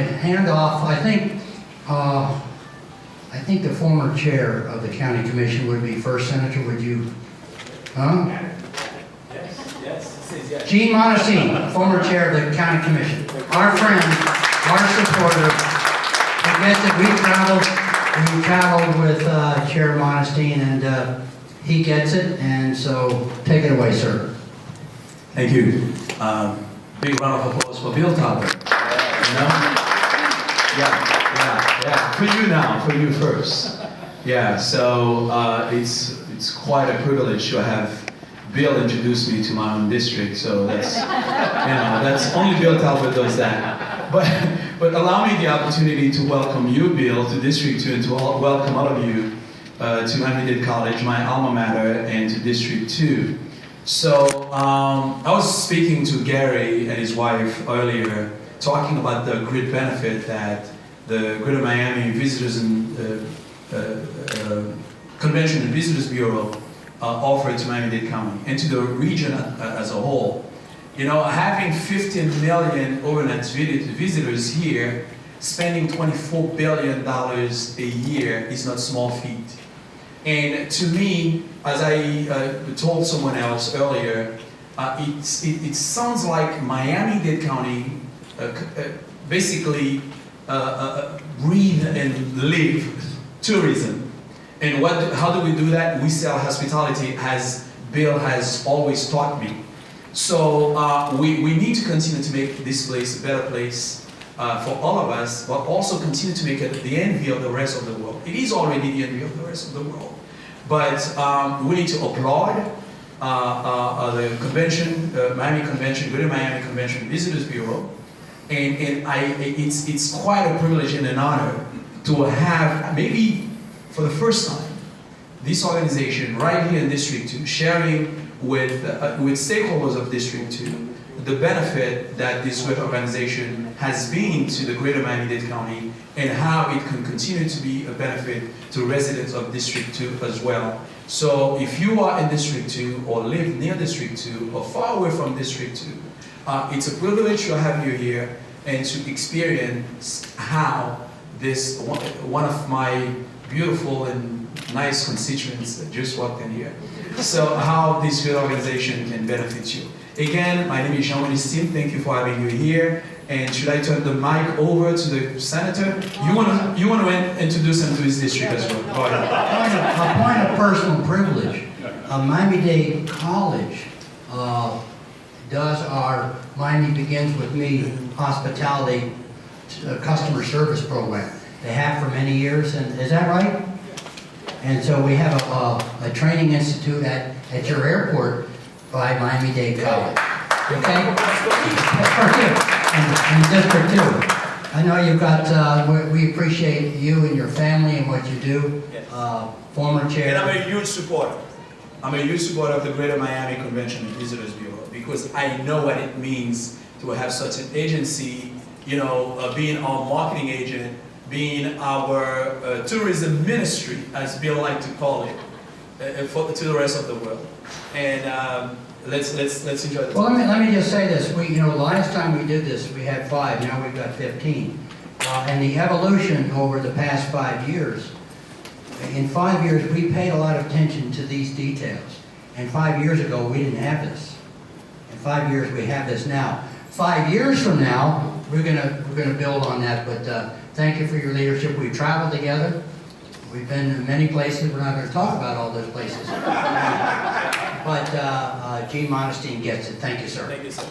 to hand off, I think the former chair of the county commission would be first. Senator, would you? Huh? Yes. Gene Modestine, former chair of the county commission. Our friend, our supporter. I guess that we traveled with Chair Modestine, and he gets it, and so take it away, sir. Thank you. Big round of applause for Bill Talbot. Yeah. For you now, for you first. Yeah, so it's quite a privilege to have Bill introduce me to my own district, so that's only Bill Talbot does that. But allow me the opportunity to welcome you, Bill, to District 2, and to welcome all of you to Miami-Dade College, my alma mater, and to District 2. So I was speaking to Gary and his wife earlier, talking about the great benefit that the Greater Miami Visitors and Convention and Visitors Bureau offered to Miami-Dade County and to the region as a whole. You know, having 15 million overnight visitors here, spending $24 billion a year is not small feat. And to me, as I told someone else earlier, it sounds like Miami-Dade County basically breathe and live tourism. And how do we do that? We sell hospitality, as Bill has always taught me. So we need to continue to make this place a better place for all of us, but also continue to make it the envy of the rest of the world. It is already the envy of the rest of the world. But we need to applaud the convention, Miami Convention, Greater Miami Convention Visitors Bureau. And it's quite a privilege and an honor to have, maybe for the first time, this organization right here in District 2, sharing with stakeholders of District 2 the benefit that this great organization has been to the Greater Miami-Dade County and how it can continue to be a benefit to residents of District 2 as well. So if you are in District 2 or live near District 2 or far away from District 2, it's a privilege to have you here and to experience how this, one of my beautiful and nice constituents that just walked in here, so how this great organization can benefit you. Again, my name is Jean Modestine. Thank you for having you here. And should I turn the mic over to the senator? You want to introduce him to his district as well. Go ahead. A point of personal privilege. Miami-Dade College does our Miami Begins With Me hospitality customer service program. They have for many years, and is that right? And so we have a training institute at your airport by Miami-Dade College. Okay? And District 2. I know you've got, we appreciate you and your family and what you do. Yes. Former chair. And I'm a huge supporter. I'm a huge supporter of the Greater Miami Convention and Visitors Bureau because I know what it means to have such an agency, you know, being our marketing agent, being our tourism ministry, as Bill liked to call it, to the rest of the world. And let's enjoy this. Well, let me just say this. The last time we did this, we had 5. Now we've got 15. And the evolution over the past 5 years. In 5 years, we paid a lot of attention to these details. And 5 years ago, we didn't have this. In 5 years, we have this now. 5 years from now, we're gonna build on that. But thank you for your leadership. We've traveled together. We've been to many places. We're not going to talk about all those places. But Gene Modestine gets it. Thank you, sir. Thank you, sir.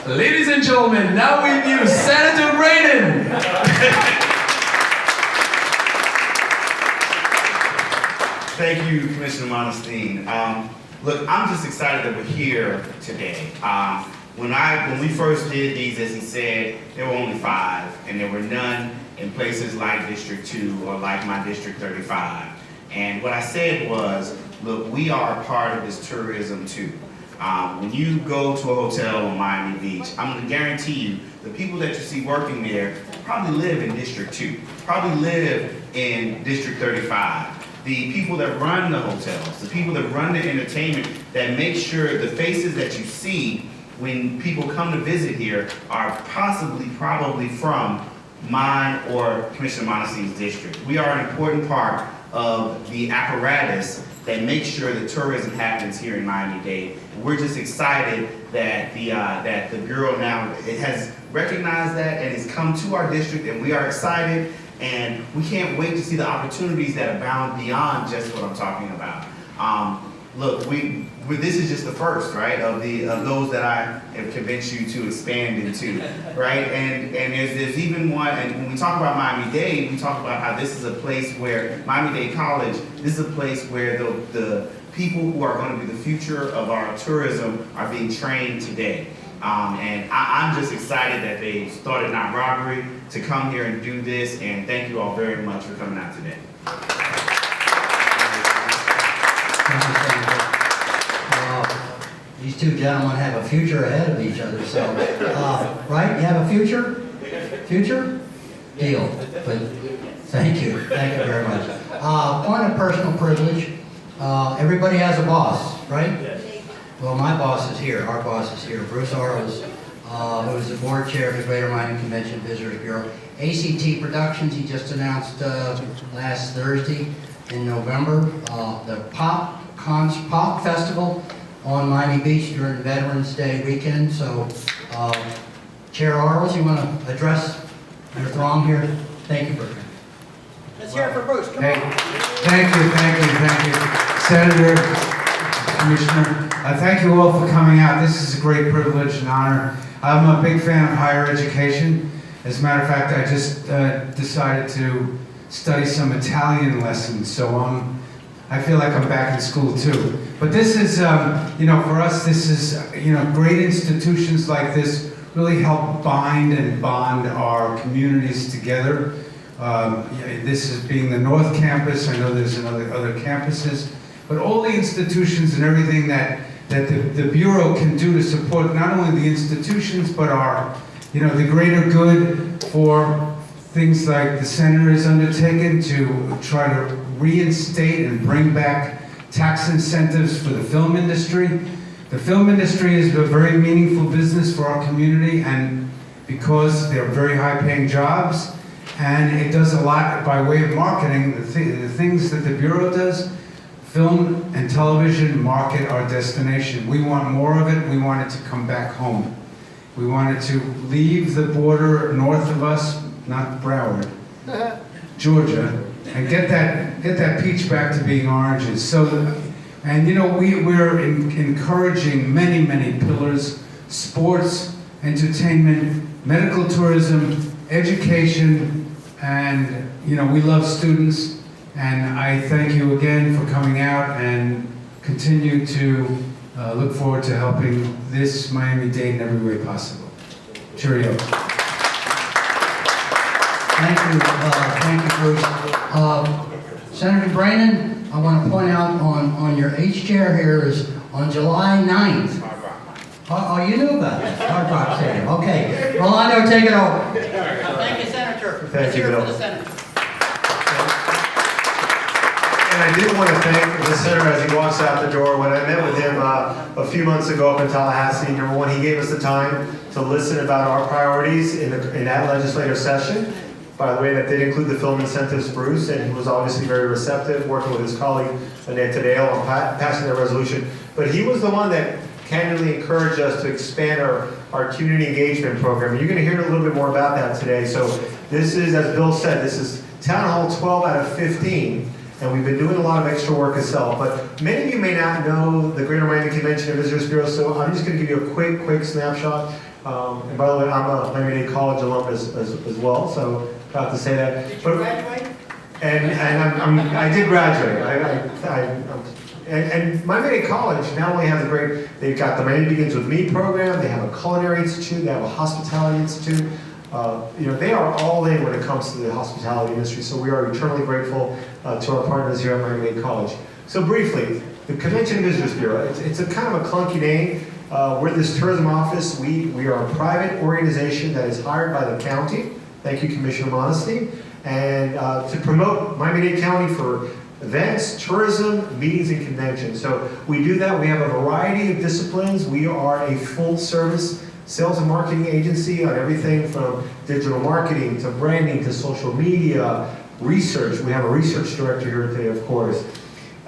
Ladies and gentlemen, now with you, Senator Braden. Thank you, Commissioner Modestine. Look, I'm just excited that we're here today. When we first did these, as he said, there were only 5, and there were none in places like District 2 or like my District 35. And what I said was, look, we are a part of this tourism too. When you go to a hotel on Miami Beach, I'm going to guarantee you the people that you see working there probably live in District 2, probably live in District 35. The people that run the hotels, the people that run the entertainment, that make sure the faces that you see when people come to visit here are probably from mine or Commissioner Monestein's district. We are an important part of the apparatus that makes sure that tourism happens here in Miami-Dade. And we're just excited that the Bureau now it has recognized that and has come to our district, and we are excited, and we can't wait to see the opportunities that abound beyond just what I'm talking about. Look, this is just the first, right, of those that I have convinced you to expand into, right? And there's even one, and when we talk about Miami-Dade, we talk about how this is a place where, Miami-Dade College, this is a place where the people who are going to be the future of our tourism are being trained today. And I'm just excited that they started Not Robbery to come here and do this, and thank you all very much for coming out today. These two gentlemen have a future ahead of each other, so, right? You have a future? Future? Deal. But thank you very much. Point of personal privilege, everybody has a boss, right? Well, my boss is here, our boss is here. Bruce Arles, who is the board chair of the Greater Miami Convention Visitors Bureau. ACT Productions, he just announced last Thursday in November, the Pop Festival on Miami Beach during Veterans Day weekend. So, Chair Arles, you want to address your throng here? Thank you, Bruce. Let's hear it for Bruce. Come Hey, on. thank you, Senator, Commissioner. Thank you all for coming out. This is a great privilege and honor. I'm a big fan of higher education. As a matter of fact, I just decided to study some Italian lessons, so I feel like I'm back in school too. But this is, for us, this is, great institutions like this really help bind and bond our communities together. This is being the North Campus. I know there's other campuses, but all the institutions and everything that the Bureau can do to support not only the institutions, but our, the greater good for things like the Senator has undertaken to try to reinstate and bring back tax incentives for the film industry. The film industry is a very meaningful business for our community, and because they're very high-paying jobs, and it does a lot by way of marketing. The things that the Bureau does, film and television market our destination. We want more of it. We want it to come back home. We want it to leave the border north of us, not Broward, Georgia, and get that peach back to being oranges. So, we're encouraging many pillars: sports, entertainment, medical tourism, education, and we love students. And I thank you again for coming out, and continue to look forward to helping this Miami-Dade in every way possible. Cheerio. Thank you, Bruce. Senator Brannon, I want to point out on your H chair here is on July 9th. Oh, you knew about that. Hard Rock Stadium. Okay. Rolando, take it over. Thank you, Senator. Thank Let's you, hear it Bill. for the Senator. And I did want to thank the Senator as he walks out the door. When I met with him a few months ago up in Tallahassee, number one, he gave us the time to listen about our priorities in that legislative session. By the way, that did include the film incentives, Bruce, and he was obviously very receptive, working with his colleague, Annette Tadeo, on passing the resolution. But he was the one that candidly encouraged us to expand our community engagement program. And you're going to hear a little bit more about that today. So this is, as Bill said, this is Town Hall 12 out of 15. And we've been doing a lot of extra work itself. But many of you may not know the Greater Miami Convention and Visitors Bureau, so I'm just going to give you a quick snapshot. And by the way, I'm a Miami-Dade College alum as well, so proud to say that. Did you graduate? And I did graduate. And Miami-Dade College not only has they've got the Miami Begins With Me program, they have a culinary institute, they have a hospitality institute. They are all in when it comes to the hospitality industry, so we are eternally grateful to our partners here at Miami-Dade College. So briefly, the Convention and Visitors Bureau, it's a kind of a clunky name. We're this tourism office. We are a private organization that is hired by the county. Thank you, Commissioner Monestein. And to promote Miami-Dade County for events, tourism, meetings, and conventions. So we do that. We have a variety of disciplines. We are a full-service sales and marketing agency on everything from digital marketing to branding to social media, research. We have a research director here today, of course.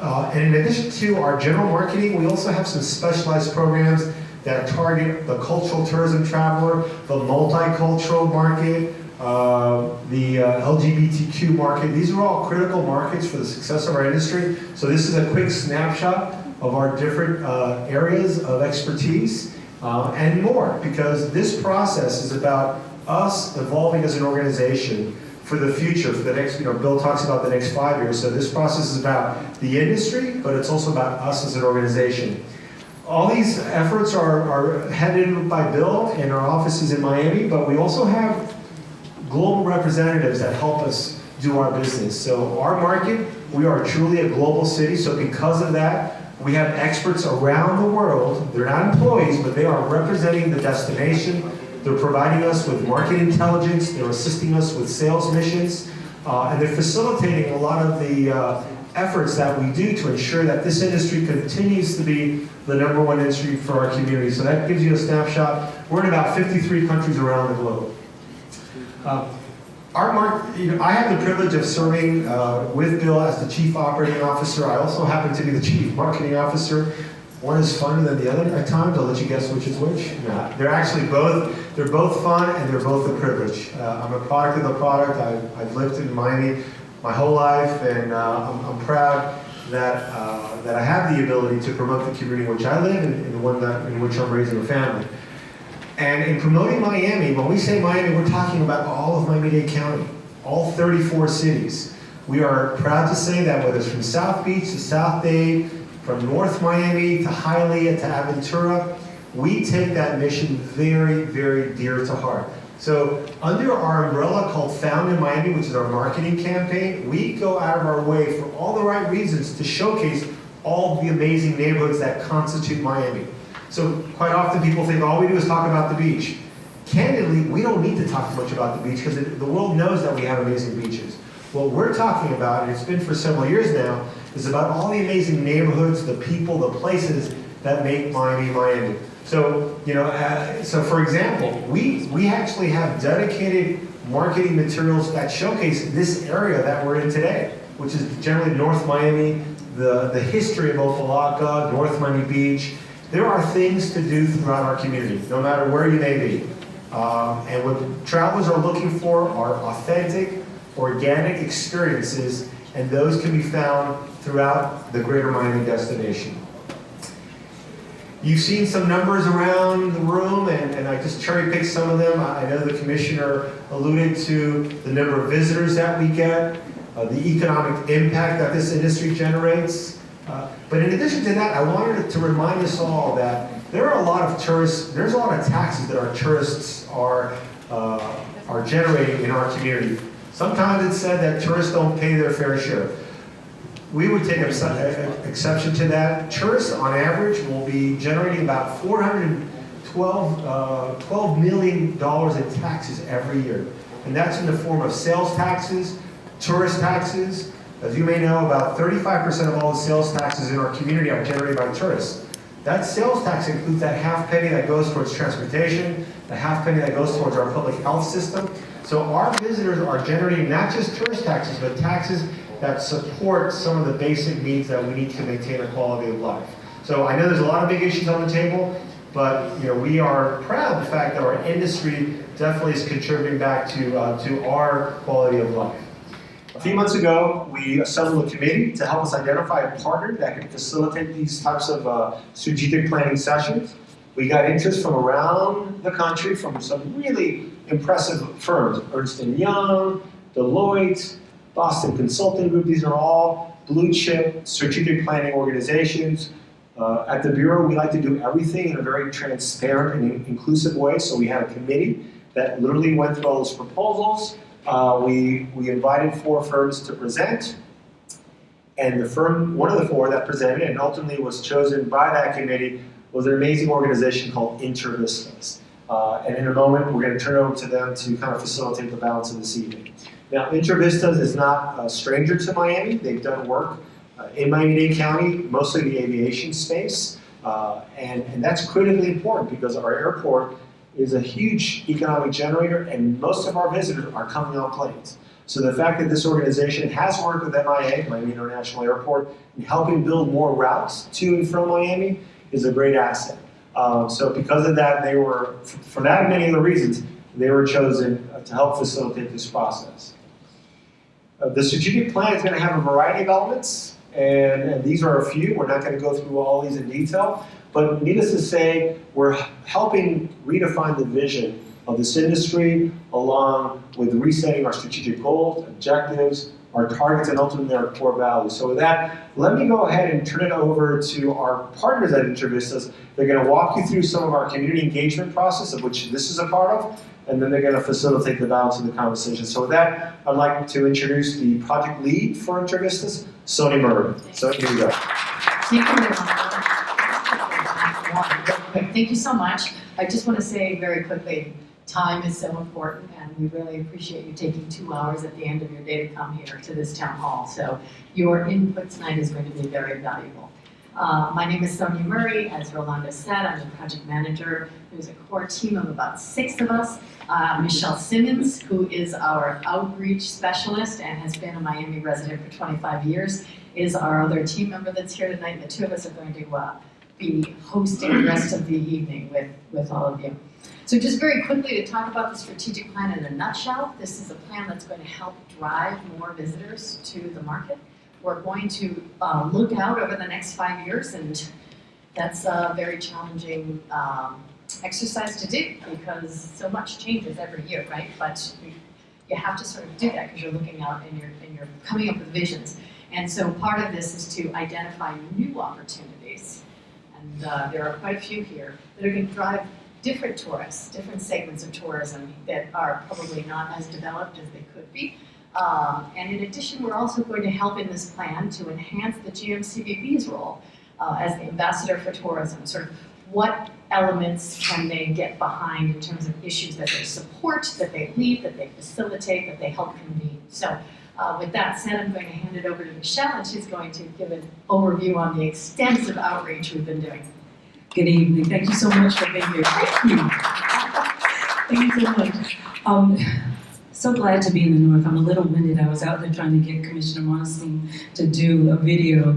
And in addition to our general marketing, we also have some specialized programs that target the cultural tourism traveler, the multicultural market, the LGBTQ market. These are all critical markets for the success of our industry. So this is a quick snapshot of our different areas of expertise and more, because this process is about us evolving as an organization for the future, for the next, Bill talks about the next 5 years. So this process is about the industry, but it's also about us as an organization. All these efforts are headed by Bill and our offices in Miami, but we also have global representatives that help us do our business. So our market, we are truly a global city, so because of that, we have experts around the world. They're not employees, but they are representing the destination. They're providing us with market intelligence, they're assisting us with sales missions, and they're facilitating a lot of the efforts that we do to ensure that this industry continues to be the #1 industry for our community. So that gives you a snapshot. We're in about 53 countries around the globe. I have the privilege of serving with Bill as the Chief Operating Officer. I also happen to be the Chief Marketing Officer. One is funner than the other at times. I'll let you guess which is which. No, they're actually they're both fun and they're both a privilege. I'm a product of the product. I've lived in Miami my whole life, and I'm proud that I have the ability to promote the community in which I live and the one in which I'm raising a family. And in promoting Miami, when we say Miami, we're talking about all of Miami-Dade County, all 34 cities. We are proud to say that whether it's from South Beach to South Dade, from North Miami to Hialeah to Aventura, we take that mission very, very dear to heart. So under our umbrella called Found in Miami, which is our marketing campaign, we go out of our way for all the right reasons to showcase all the amazing neighborhoods that constitute Miami. So quite often people think all we do is talk about the beach. Candidly, we don't need to talk much about the beach because the world knows that we have amazing beaches. What we're talking about, and it's been for several years now, is about all the amazing neighborhoods, the people, the places that make Miami, Miami. So, so for example, we actually have dedicated marketing materials that showcase this area that we're in today, which is generally North Miami, the history of Opa-locka, North Miami Beach. There are things to do throughout our community, no matter where you may be. And what travelers are looking for are authentic, organic experiences, and those can be found throughout the greater Miami destination. You've seen some numbers around the room, and I just cherry-picked some of them. I know the commissioner alluded to the number of visitors that we get, the economic impact that this industry generates. But in addition to that, I wanted to remind us all that there are a lot of tourists, there's a lot of taxes that our tourists are generating in our community. Sometimes it's said that tourists don't pay their fair share. We would take exception to that. Tourists, on average, will be generating about $412 million in taxes every year. And that's in the form of sales taxes, tourist taxes. As you may know, about 35% of all the sales taxes in our community are generated by tourists. That sales tax includes that half penny that goes towards transportation, the half penny that goes towards our public health system. So our visitors are generating not just tourist taxes, but taxes that support some of the basic needs that we need to maintain a quality of life. So I know there's a lot of big issues on the table, but we are proud of the fact that our industry definitely is contributing back to our quality of life. A few months ago, we assembled a committee to help us identify a partner that can facilitate these types of strategic planning sessions. We got interest from around the country from some really impressive firms, Ernst & Young, Deloitte, Boston Consulting Group. These are all blue chip strategic planning organizations. At the Bureau, we like to do everything in a very transparent and inclusive way. So we had a committee that literally went through all those proposals. We invited 4 firms to present. And one of the 4 that presented and ultimately was chosen by that committee was an amazing organization called InterVistas. And in a moment, we're going to turn it over to them to kind of facilitate the balance of this evening. Now, Intravistas is not a stranger to Miami. They've done work in Miami-Dade County, mostly the aviation space. And that's critically important because our airport is a huge economic generator and most of our visitors are coming on planes. So the fact that this organization has worked with MIA, Miami International Airport, in helping build more routes to and from Miami is a great asset. So because of that, they were, for that and many other reasons, they were chosen to help facilitate this process. The strategic plan is going to have a variety of elements, and these are a few. We're not going to go through all these in detail, but needless to say, we're helping redefine the vision of this industry along with resetting our strategic goals, objectives, our targets, and ultimately our core values. So with that, let me go ahead and turn it over to our partners at Intravistas. They're going to walk you through some of our community engagement process, of which this is a part of, and then they're going to facilitate the balance of the conversation. So with that, I'd like to introduce the project lead for Intravistas, Sony Murray. So here you go. Thank you so much. I just want to say very quickly, time is so important, and we really appreciate you taking 2 hours at the end of your day to come here to this town hall. So your input tonight is going to be very valuable. My name is Sonia Murray. As Rolando said, I'm the project manager. There's a core team of about 6 of us. Michelle Simmons, who is our outreach specialist and has been a Miami resident for 25 years, is our other team member that's here tonight. The 2 of us are going to be hosting the rest of the evening with all of you. So just very quickly to talk about the strategic plan in a nutshell, this is a plan that's going to help drive more visitors to the market. We're going to look out over the next 5 years, and that's a very challenging exercise to do because so much changes every year, right? But you have to sort of do that because you're looking out and you're coming up with visions. And so part of this is to identify new opportunities, and there are quite a few here that are going to drive different tourists, different segments of tourism that are probably not as developed as they could be. And in addition, we're also going to help in this plan to enhance the GMCVB's role as the ambassador for tourism. Sort of what elements can they get behind in terms of issues that they support, that they lead, that they facilitate, that they help convene. So with that said, I'm going to hand it over to Michelle, and she's going to give an overview on the extensive outreach we've been doing. Good evening. Thank you so much for being here. Thank you. Thank you so much. So glad to be in the North. I'm a little winded. I was out there trying to get Commissioner Monstein to do a video,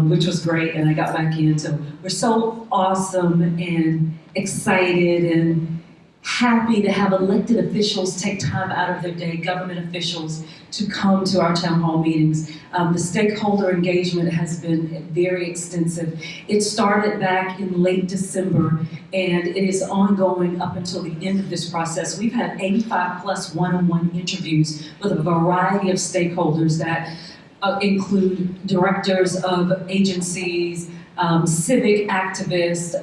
which was great, and I got back in. So we're so awesome and excited and happy to have elected officials take time out of their day, government officials, to come to our town hall meetings. The stakeholder engagement has been very extensive. It started back in late December, and it is ongoing up until the end of this process. We've had 85 plus one-on-one interviews with a variety of stakeholders that include directors of agencies, civic activists,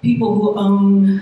people who own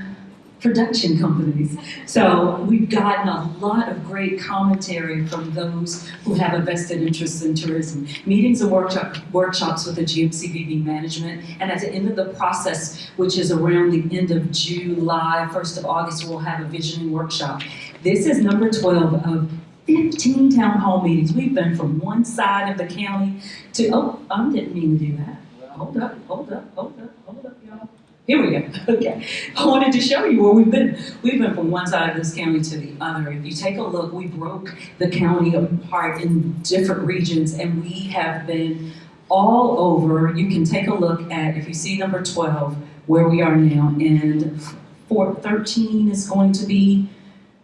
production companies. So we've gotten a lot of great commentary from those who have a vested interest in tourism. Meetings and workshops with the GMCVB management, and at the end of the process, which is around the end of July, 1st of August, we'll have a visioning workshop. This is number 12 of 15 town hall meetings. We've been from one side of the county to, I didn't mean to do that. Hold up, y'all. Here we go. Okay. I wanted to show you where we've been. We've been from one side of this county to the other. If you take a look, we broke the county apart in different regions, and we have been all over. You can take a look at, if you see number 12, where we are now, and 13 is going to be,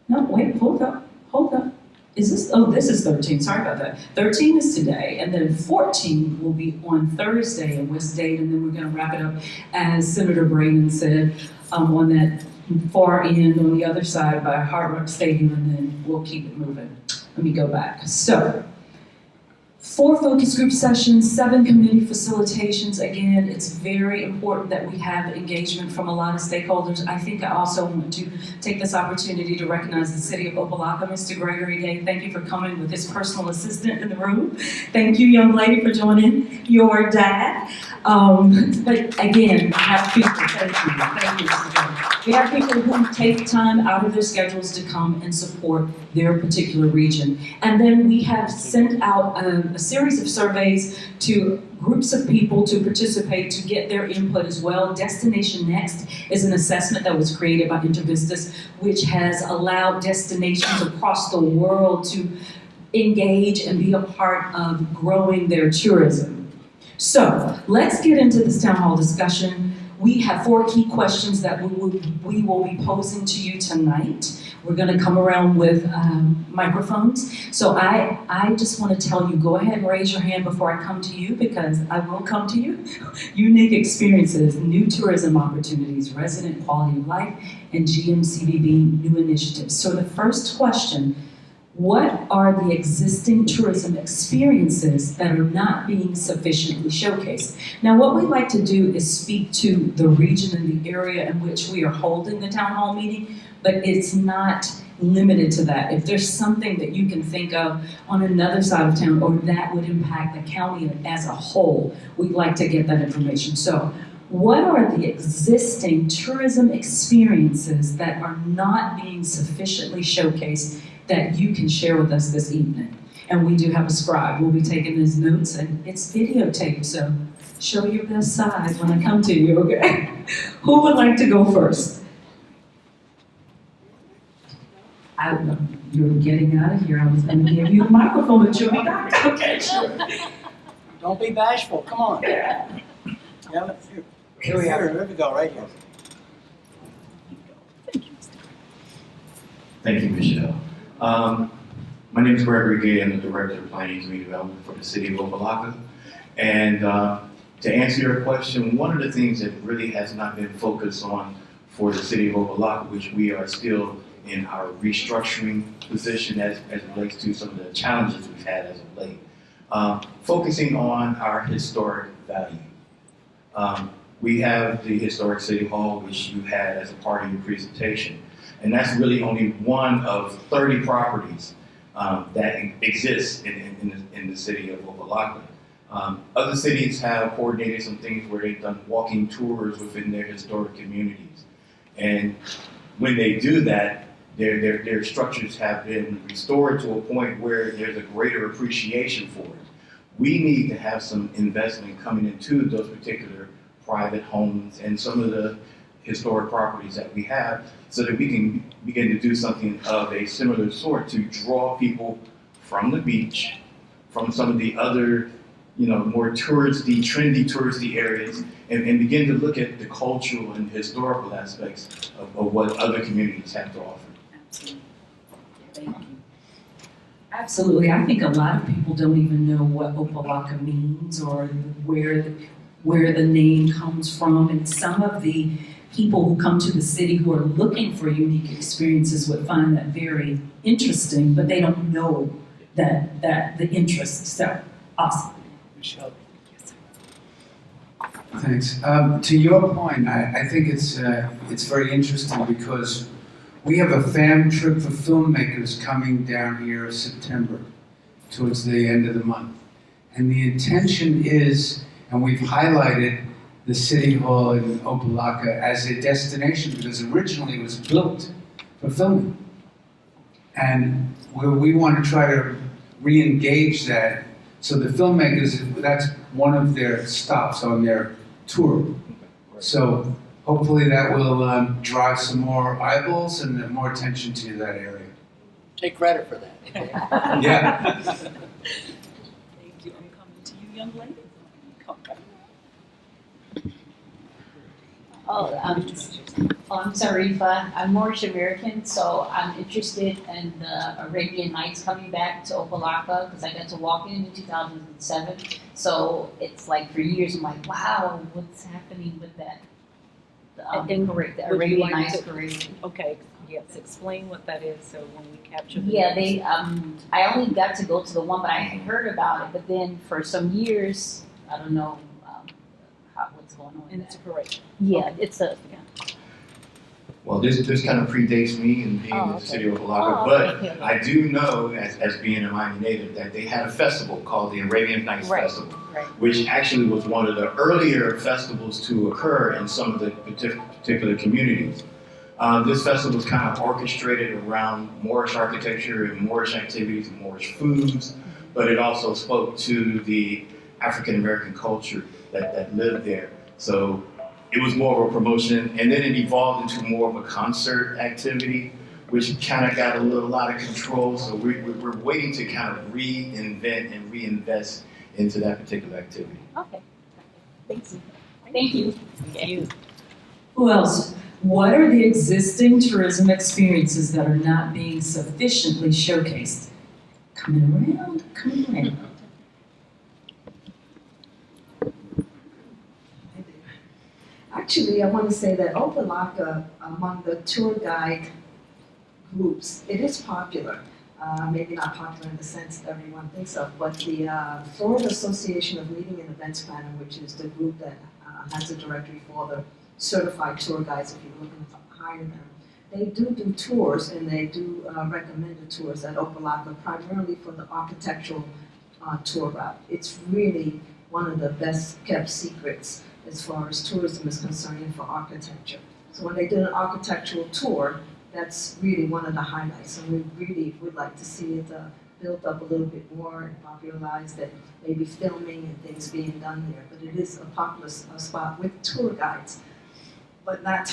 no, wait, hold up. Is this, this is 13, sorry about that. 13 is today, and then 14 will be on Thursday in West Dade, and then we're gonna wrap it up, as Senator Braden said, on that far end on the other side by Hard Rock Stadium, and then we'll keep it moving. Let me go back. So, 4 focus group sessions, 7 community facilitations. Again, it's very important that we have engagement from a lot of stakeholders. I think I also want to take this opportunity to recognize the city of Opelika, Mr. Gregory Day. Thank you for coming with his personal assistant in the room. Thank you, young lady, for joining your dad. But again, we have people, thank you. We have people who take time out of their schedules to come and support their particular region. And then we have sent out a series of surveys to groups of people to participate, to get their input as well. Destination Next is an assessment that was created by InterVistas, which has allowed destinations across the world to engage and be a part of growing their tourism. So let's get into this town hall discussion. We have 4 key questions that we will be posing to you tonight. We're going to come around with microphones. So I just want to tell you, go ahead and raise your hand before I come to you, because I will come to you. Unique experiences, new tourism opportunities, resident quality of life, and GMCVB new initiatives. So the first question, what are the existing tourism experiences that are not being sufficiently showcased? Now, what we'd like to do is speak to the region and the area in which we are holding the town hall meeting, but it's not limited to that. If there's something that you can think of on another side of town or that would impact the county as a whole, we'd like to get that information. So, what are the existing tourism experiences that are not being sufficiently showcased that you can share with us this evening? And we do have a scribe. We'll be taking his notes, and it's videotaped, so show your best side when I come to you, okay? Who would like to go first? You're getting out of here. I was going to give you a microphone, but you'll be back. Okay, sure. Don't be bashful, come on. Yeah, here we are, here we go, right here. Thank you, Michelle. My name is Gregory Gay. I'm the Director of Planning and Community Development for the City of Opa-locka. And to answer your question, one of the things that really has not been focused on for the City of Opa-locka, which we are still in our restructuring position as it relates to some of the challenges we've had as of late, focusing on our historic value. We have the historic City Hall, which you had as a part of your presentation. And that's really only one of 30 properties that exist in the city of Opa-locka. Other cities have coordinated some things where they've done walking tours within their historic communities. And when they do that, their structures have been restored to a point where there's a greater appreciation for it. We need to have some investment coming into those particular private homes and some of the historic properties that we have, so that we can begin to do something of a similar sort to draw people from the beach, from some of the other, more touristy, trendy touristy areas, and begin to look at the cultural and historical aspects of what other communities have to offer. Absolutely. Thank you. Absolutely. I think a lot of people don't even know what Opa-locka means or where the name comes from, and some of the people who come to the city who are looking for unique experiences would find that very interesting, but they don't know that the interest. So, awesome. Michelle. Thanks. To your point, I think it's very interesting because we have a fam trip for filmmakers coming down here in September, towards the end of the month. And the intention is, and we've highlighted the City Hall in Opa-locka as a destination because originally it was built for filming. And we want to try to re-engage that. So the filmmakers, that's one of their stops on their tour. So hopefully that will drive some more eyeballs and more attention to that area. Take credit for that. Yeah. Thank you. I'm coming to you, young lady. Come back. I'm Zarifa. I'm Moorish American, so I'm interested in the Arabian Nights coming back to Opa-locka because I got to walk in 2007. So it's like for years I'm like, wow, what's happening with that? Parade, the Arabian Nights parade. Okay, yes, explain what that is so when we capture the Yeah, names. I only got to go to the one, but I had heard about it. But then for some years, I don't know what's going on. And it's a parade. Yeah, it's a. Yeah. Well, this kind of predates me and being in the city of Opa-locka, but okay. I do know, as being a Miami native, that they had a festival called the Arabian Nights Right, Festival, right. which actually was one of the earlier festivals to occur in some of the particular communities. This festival is kind of orchestrated around Moorish architecture and Moorish activities and Moorish foods, but it also spoke to the African American culture that lived there. So it was more of a promotion, and then it evolved into more of a concert activity, which kind of got a little out of control. So we're waiting to kind of reinvent and reinvest into that particular activity. Okay. Thanks. Thank you. Thank you. Who else? What are the existing tourism experiences that are not being sufficiently showcased? Coming around. Actually, I want to say that Opalaka, among the tour guide groups, it is popular. Maybe not popular in the sense that everyone thinks of, but the Florida Association of Meeting and Events Planner, which is the group that has a directory for the certified tour guides if you're looking to hire them. They do tours, and they do recommended tours at Opalaka, primarily for the architectural tour route. It's really one of the best kept secrets as far as tourism is concerned and for architecture. So when they did an architectural tour, that's really one of the highlights, and we really would like to see it built up a little bit more and popularized, that maybe filming and things being done there. But it is a popular spot with tour guides, but not,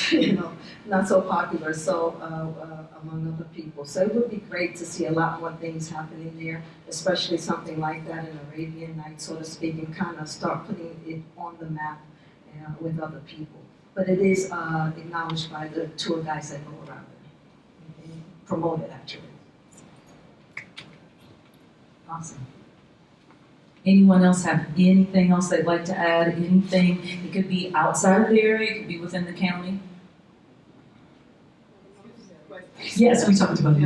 not so popular, so among other people. So it would be great to see a lot more things happening there, especially something like that in Arabian Nights, so to speak, and kind of start putting it on the map with other people. But it is acknowledged by the tour guides that go around it and promote it, actually. Awesome. Anyone else have anything else they'd like to add? Anything? It could be outside of the area, it could be within the county. Yes, we talked about it.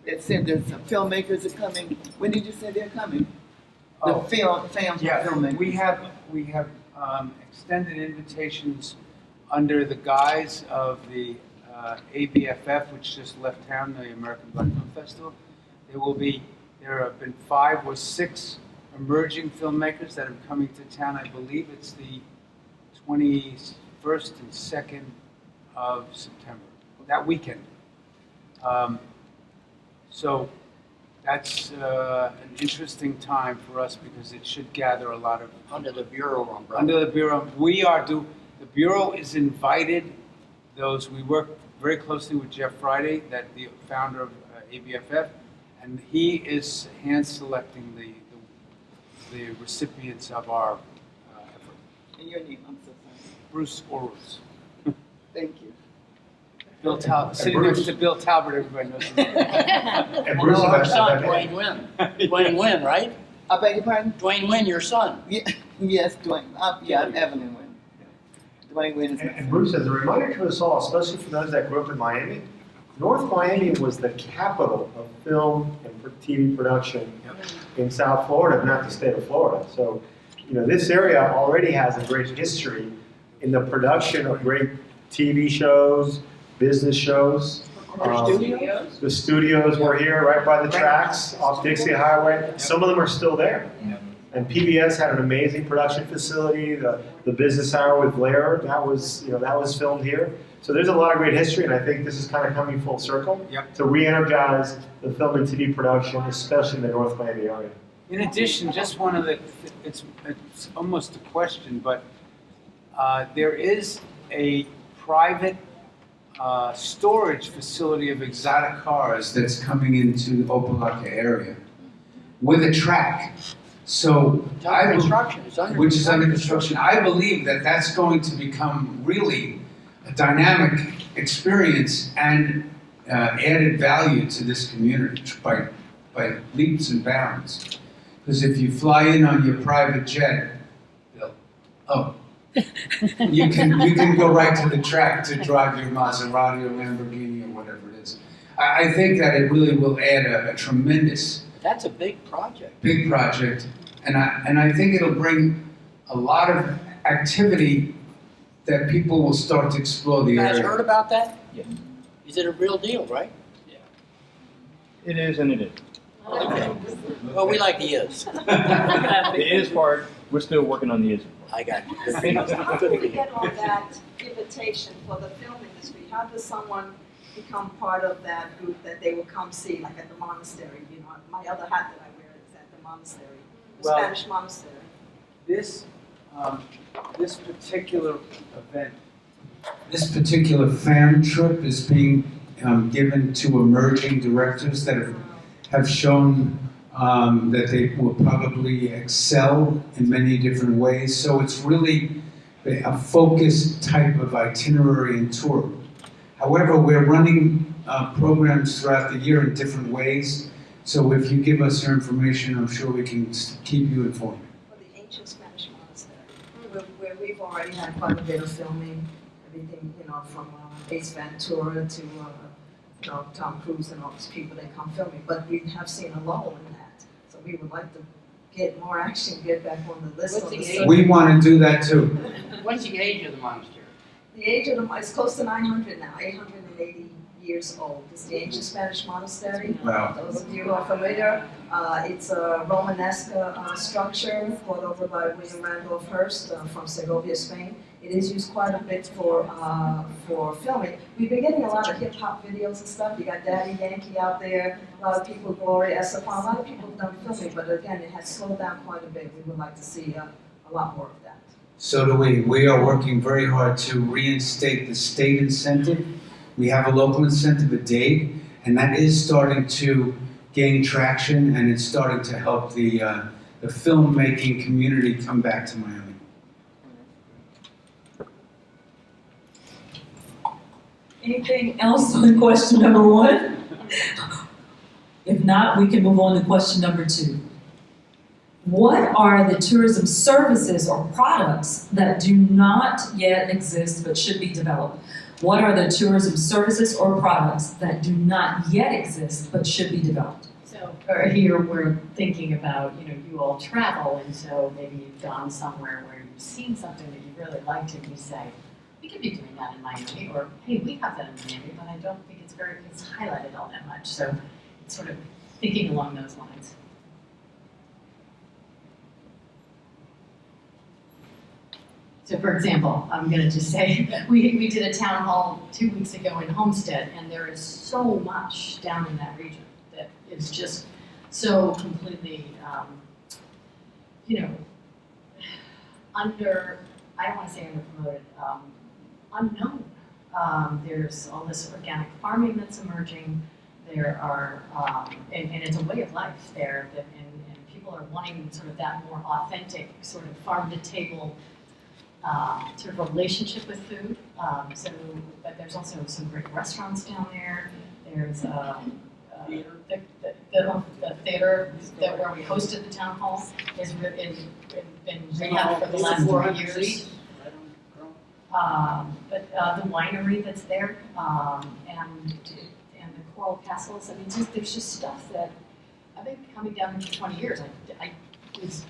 It said there's some filmmakers are coming. When did you say they're coming? The filmmakers. We have extended invitations under the guise of the ABFF, which just left town, the American Black Film Festival. There have been 5 or 6 emerging filmmakers that are coming to town. I believe it's the 21st and 2nd of September, that weekend. So that's an interesting time for us because it should gather a lot of... Under the Bureau umbrella. Under the Bureau. The Bureau is invited those, we work very closely with Jeff Friday, the founder of ABFF, and he is hand selecting the recipients of our effort. And your name, I'm so sorry. Bruce Orus. Thank you. Bill Talbot, sitting next to Bill Talbot, everybody knows him. And Bruce, our son, Dwayne Wynn. Dwayne Wynn, right? I beg your pardon? Dwayne Wynn, your son. Yeah, yes, Dwayne. I'm Evelyn Wynn. Dwayne Wynn is my And Bruce, as a reminder to us all, especially for those that grew up in Miami, North Miami was the capital of film and TV production in South Florida, not the state of Florida. So, this area already has a great history in the production of great TV shows, business shows. studios? The studios were here right by the tracks off Dixie Highway. Some of them are still there. And PBS had an amazing production facility. The business hour with Blair, that was filmed here. So there's a lot of great history, and I think this is kind of coming full circle to re-energize the film and TV production, especially in the North Miami area. In addition, just one of the, it's almost a question, but there is a private storage facility of exotic cars that's coming into the Opalaka area with a track. So, which is under construction. I believe that that's going to become really a dynamic experience and added value to this community by leaps and bounds. Because if you fly in on your private jet, you can go right to the track to drive your Maserati or Lamborghini or whatever it is. I think that it really will add a tremendous. That's a big project. Big project, and I think it'll bring a lot of activity that people will start to explore the area. You guys heard about that? Yes. Is it a real deal, right? It is and it is. Well, we like the is. The is part, we're still working on the is. I got you. How do we get on that invitation for the film industry? How does someone become part of that group that they will come see, like at the monastery? You know, my other hat that I wear is at the monastery, the Well, Spanish monastery. This particular event, this particular fan trip is being given to emerging directors that have shown that they will probably excel in many different ways. So it's really a focused type of itinerary and tour. However, we're running programs throughout the year in different ways. So if you give us your information, I'm sure we can keep you informed. For the ancient Spanish monastery, where we've already had quite a bit of filming, everything, you know, from Ace Ventura to you know, Tom Cruise and all these people that come filming, but we have seen a lull in that. So we would like to get more action, get back on the list. What's on the the age? We want to do that too. What's the age of the monastery? The age of the it's close to 900 now, 880 years old. It's the ancient Spanish monastery. Wow. Those of you who are familiar, it's a Romanesque structure brought over by William Randolph Hearst from Segovia, Spain. It is used quite a bit for filming. We've been getting a lot of hip hop videos and stuff. You got Daddy Yankee out there, a lot of people, Gloria Estefan, a lot of people have done filming, but again, it has slowed down quite a bit. We would like to see a lot more of that. So do we. We are working very hard to reinstate the state incentive. We have a local incentive, a DAIG, and that is starting to gain traction, and it's starting to help the filmmaking community come back to Miami. Anything else on question number 1? If not, we can move on to question number 2. What are the tourism services or products that do not yet exist but should be developed? What are the tourism services or products that do not yet exist but should be developed? So, or here we're thinking about, you know, you all travel, and so maybe you've gone somewhere where you've seen something that you really liked, and you say, we could be doing that in Miami, or hey, we have that in Miami, but I don't think it's highlighted all that much. So, it's sort of thinking along those lines. So for example, I'm going to just say, we did a town hall 2 weeks ago in Homestead, and there is so much down in that region that is just so completely, you know, I don't want to say underpromoted, unknown. There's all this organic farming that's emerging. There are, and it's a way of life there, and people are wanting sort of that more authentic sort of farm-to-table sort of relationship with food. But there's also some great restaurants down there. There's the theater where we hosted the town hall has been rehabbed for the last 4 years. But the winery that's there, and the coral castles. I mean, there's just stuff that I've been coming down here for 20 years. I was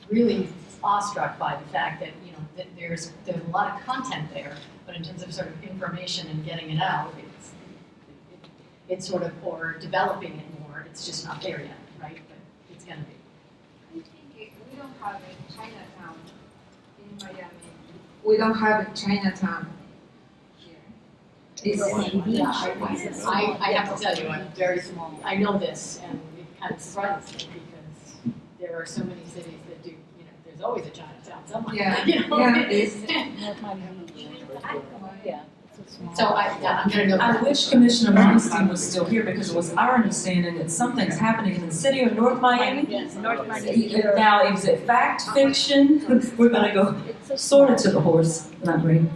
really awestruck by the fact that, you know, that there's a lot of content there, but in terms of sort of information and getting it out, it's sort of, or developing it more, it's just not there yet, right? But it's going to be. I think we don't have a Chinatown in Miami. We don't have a Chinatown here. I have to tell you, I'm very small. I know this, and it kind of surprises me because there are so many cities that do. There's always a Chinatown somewhere. Yeah, you know? yeah, it is. Yeah. So I'm going to go. I wish Commissioner Monstein was still here because it was our understanding that something's happening in the city of North Miami. Yes, North Miami. Now, is it fact, fiction? We're gonna go sort of to the horse library.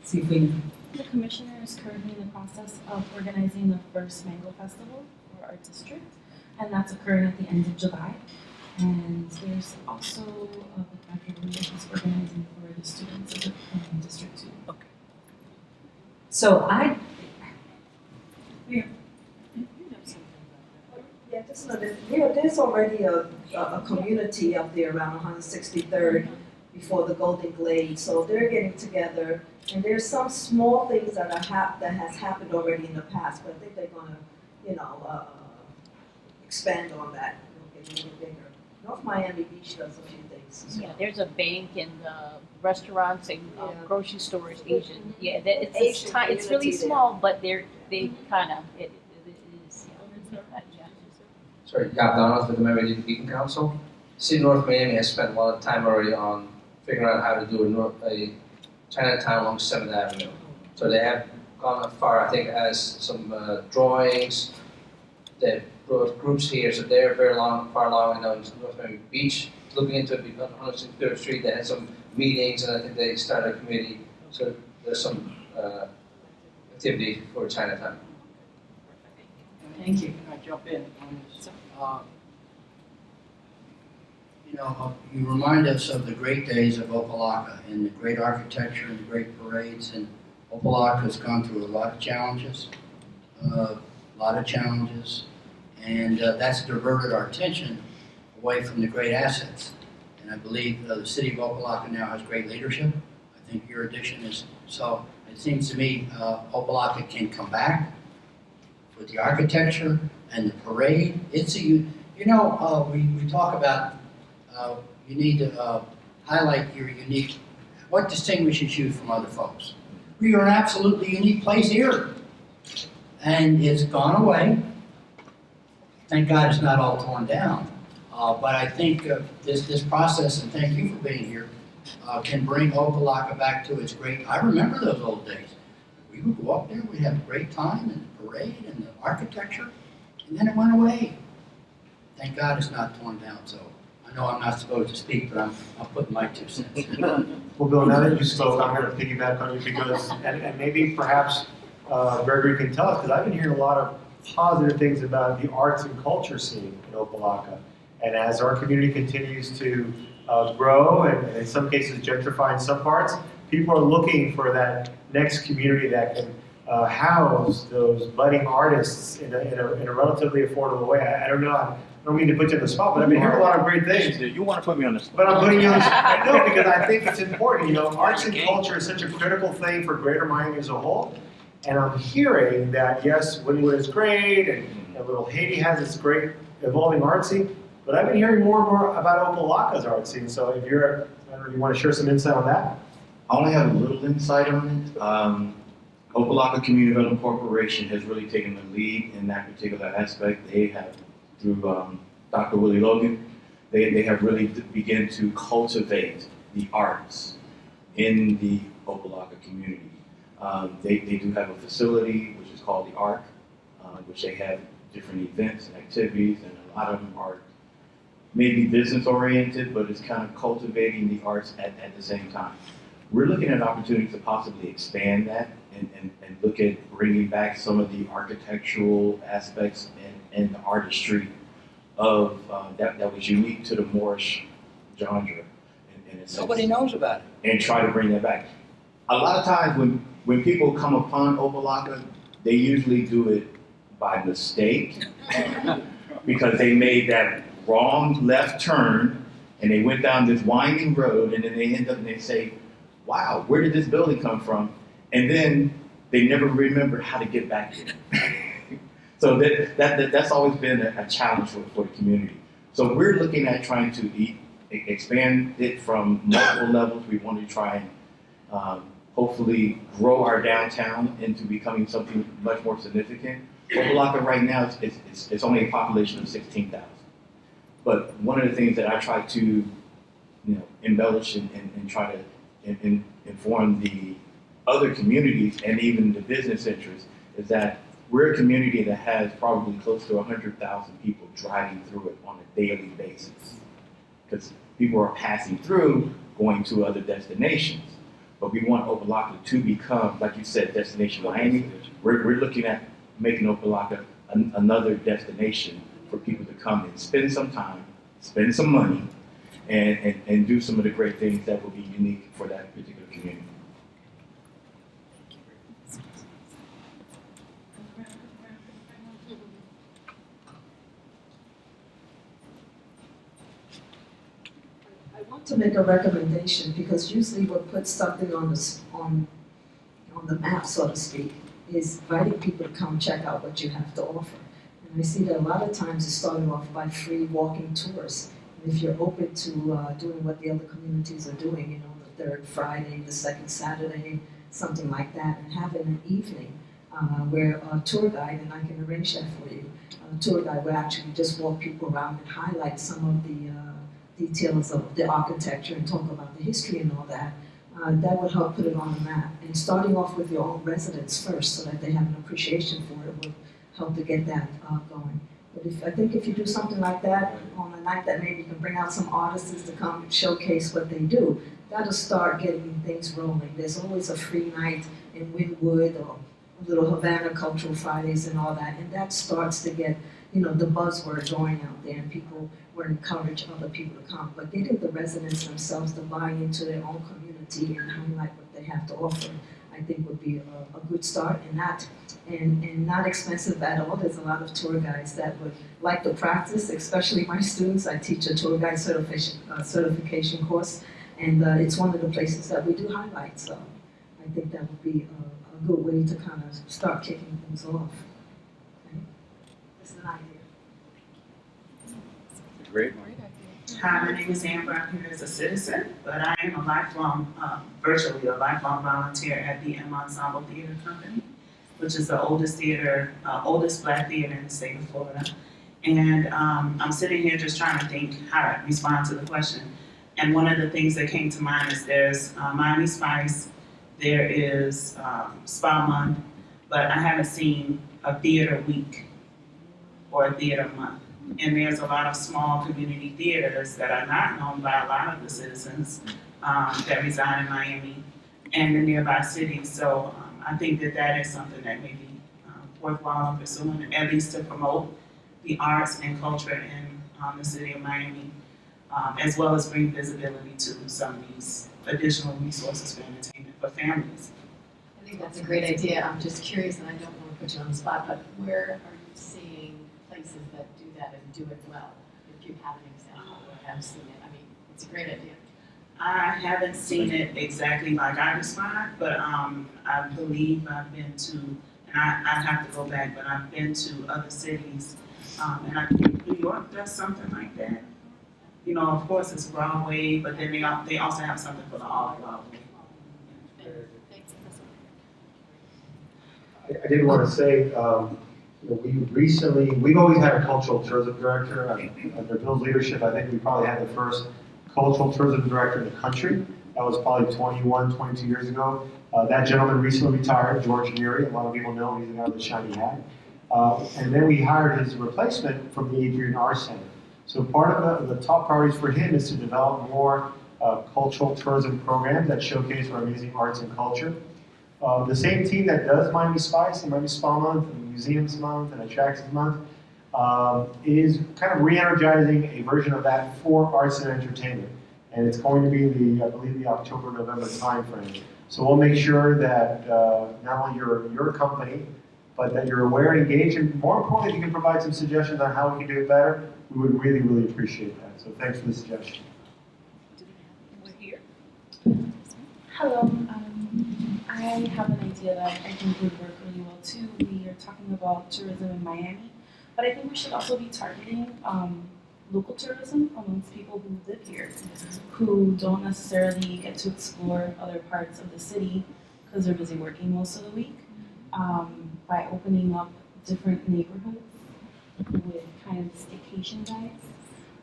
See if we can. The commissioner is currently in the process of organizing the first Mango Festival for our district, and that's occurring at the end of July. And there's also the project that he's organizing for the students of the District 2. Okay. So Yeah, just know that there's already a community up there around 163rd before the Golden Glade. So they're getting together, and there's some small things that has happened already in the past. But I think they're gonna, expand on that, make it even bigger. North Miami Beach does a few things as well. Yeah, there's a bank and restaurants and grocery stores, Asian. Yeah, it's Asian it's really community there. small, but they kind of it is. Yeah. Sorry, Gab Donald with the Miami Beacon Council. City of North Miami has spent a lot of time already on figuring out how to do a Chinatown along 7th Avenue. So they have gone as far, I think, as some drawings. They brought groups here, so they're far along. I know in North Miami Beach, looking into it on 163rd Street, they had some meetings, and I think they started a committee. So there's some activity for Chinatown. Thank you. Can I jump in on this? You remind us of the great days of Opelika and the great architecture and the great parades. And Opelika has gone through a lot of challenges, and that's diverted our attention away from the great assets. And I believe the city of Opelika now has great leadership. I think your addition is, so it seems to me Opelika can come back with the architecture and the parade. It's we talk about you need to highlight your unique, what distinguishes you from other folks. You're an absolutely unique place here. And it's gone away. Thank God it's not all torn down. But I think this process, and thank you for being here, can bring Opelika back to its great, I remember those old days. We would go up there, we'd have a great time, and the parade, and the architecture, and then it went away. Thank God it's not torn down, so I know I'm not supposed to speak, but I'm putting my 2 cents. Well, Bill, now that you spoke, I'm going to piggyback on you because, and maybe perhaps Gregory can tell us, because I've been hearing a lot of positive things about the arts and culture scene in Opelika. And as our community continues to grow and in some cases gentrify in some parts, people are looking for that next community that can house those budding artists in a relatively affordable way. I don't know. I don't mean to put you on the spot, but I've been hearing a lot of great things. You want to put me on the spot? But I'm putting you on the spot. No, because I think it's important. Arts and culture is such a critical thing for Greater Miami as a whole. And I'm hearing that, yes, Wynwood is great, and Little Haiti has its great evolving art scene, but I've been hearing more and more about Opelika's art scene. So if I don't know, you want to share some insight on that? I only have a little insight on it. Opelika Community Development Corporation has really taken the lead in that particular aspect. They have, through Dr. Willie Logan, they have really begun to cultivate the arts in the Opelika community. They do have a facility which is called the ARC, which they have different events and activities, and a lot of them are maybe business oriented, but it's kind of cultivating the arts at the same time. We're looking at opportunities to possibly expand that and look at bringing back some of the architectural aspects and the artistry of that was unique to the Moorish genre. Nobody knows about it. And try to bring that back. A lot of times when people come upon Opelika, they usually do it by mistake because they made that wrong left turn and they went down this winding road, and then they end up and they say, wow, where did this building come from? And then they never remember how to get back here. So that's always been a challenge for the community. So we're looking at trying to expand it from multiple levels. We want to try and hopefully grow our downtown into becoming something much more significant. Opelika right now, it's only a population of 16,000. But one of the things that I try to embellish and try to inform the other communities and even the business interests is that we're a community that has probably close to 100,000 people driving through it on a daily basis. Because people are passing through, going to other destinations. But we want Opelika to become, like you said, Destination Miami. We're looking at making Opelika another destination for people to come and spend some time, spend some money, and do some of the great things that will be unique for that particular community. I want to make a recommendation because usually what puts something on the map, so to speak, is inviting people to come check out what you have to offer. And I see that a lot of times it started off by free walking tours. And if you're open to doing what the other communities are doing, you know, the third Friday, the second Saturday, something like that, and having an evening where a tour guide, and I can arrange that for you, a tour guide will actually just walk people around and highlight some of the details of the architecture and talk about the history and all that. That would help put it on the map. And starting off with your own residents first so that they have an appreciation for it would help to get that going. But I think if you do something like that on a night that maybe you can bring out some artists to come and showcase what they do, that'll start getting things rolling. There's always a free night in Wynwood or Little Havana Cultural Fridays and all that, and that starts to get, you know, the buzzword going out there, and people will encourage other people to come. But getting the residents themselves to buy into their own community and highlight what they have to offer, I think would be a good start, and not expensive at all. There's a lot of tour guides that would like to practice, especially my students. I teach a tour guide certification course, and it's one of the places that we do highlight. So I think that would be a good way to kind of start kicking things off. Okay? This is an idea. Great. Hi, my name is Amber. I'm here as a citizen, but I am a lifelong, virtually a lifelong volunteer at the M Ensemble Theater Company, which is the oldest Black theater in the state of Florida. And I'm sitting here just trying to think how to respond to the question. And one of the things that came to mind is there's Miami Spice, there is Spa Month, but I haven't seen a theater week or a theater month. And there's a lot of small community theaters that are not known by a lot of the citizens that reside in Miami and the nearby cities. So I think that is something that may be worthwhile pursuing, at least to promote the arts and culture in the city of Miami, as well as bring visibility to some of these additional resources for entertainment for families. I think that's a great idea. I'm just curious, and I don't want to put you on the spot, but where are you seeing places that do that and do it well? If you have an example or have seen it, I mean, it's a great idea. I haven't seen it exactly like I described, but I believe I've been to, and I'd have to go back, but I've been to other cities, and I think New York does something like that. You know, of course it's Broadway, but then they also have something for the off-Broadway. I did want to say, we've always had a cultural tourism director. Under Bill's leadership, I think we probably had the first cultural tourism director in the country. That was probably 21, 22 years ago. That gentleman recently retired, George Neary. A lot of people know him. He's the guy with the shiny hat. And then we hired his replacement from the Adrian R. Center. So part of the top priorities for him is to develop more cultural tourism programs that showcase our amazing arts and culture. The same team that does Miami Spice and Miami Spa Month and Museums Month and Attractions Month is kind of re-energizing a version of that for arts and entertainment. And it's going to be I believe the October-November timeframe. So we'll make sure that not only your company, but that you're aware and engaged, and more importantly, if you can provide some suggestions on how we can do it better, we would really, really appreciate that. So thanks for the suggestion. We're here. Hello. I have an idea that I think would work really well too. We are talking about tourism in Miami, but I think we should also be targeting local tourism amongst people who live here, who don't necessarily get to explore other parts of the city because they're busy working most of the week. By opening up different neighborhoods with kind of staycation guides.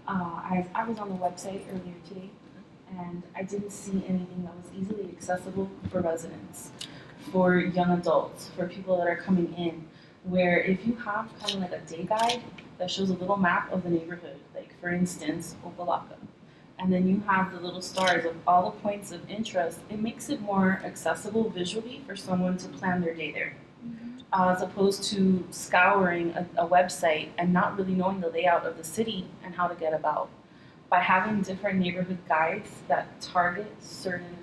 I was on the website earlier today, and I didn't see anything that was easily accessible for residents, for young adults, for people that are coming in, where if you have kind of like a day guide that shows a little map of the neighborhood, like for instance, Opa-locka, and then you have the little stars of all the points of interest, it makes it more accessible visually for someone to plan their day there. As opposed to scouring a website and not really knowing the layout of the city and how to get about. By having different neighborhood guides that target certain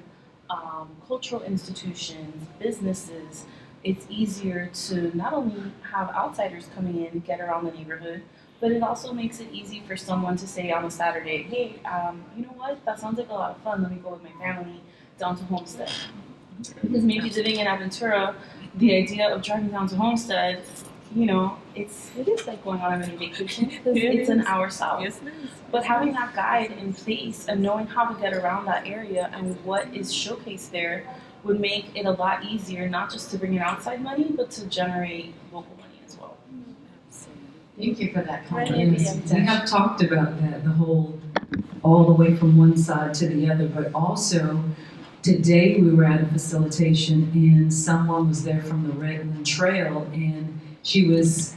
cultural institutions, businesses, it's easier to not only have outsiders coming in and get around the neighborhood, but it also makes it easy for someone to say on a Saturday, hey, you know what, that sounds like a lot of fun, let me go with my family down to Homestead. Because maybe living in Aventura, the idea of driving down to Homestead you know, it is like going on a mini vacation because it's an hour south. Yes, it is. But having that guide in place and knowing how to get around that area and what is showcased there would make it a lot easier, not just to bring in outside money, but to generate local money as well. Thank you for that comment. Yes, we have talked about that, the whole, all the way from one side to the other, but also today we were at a facilitation and someone was there from the Redland Trail and she was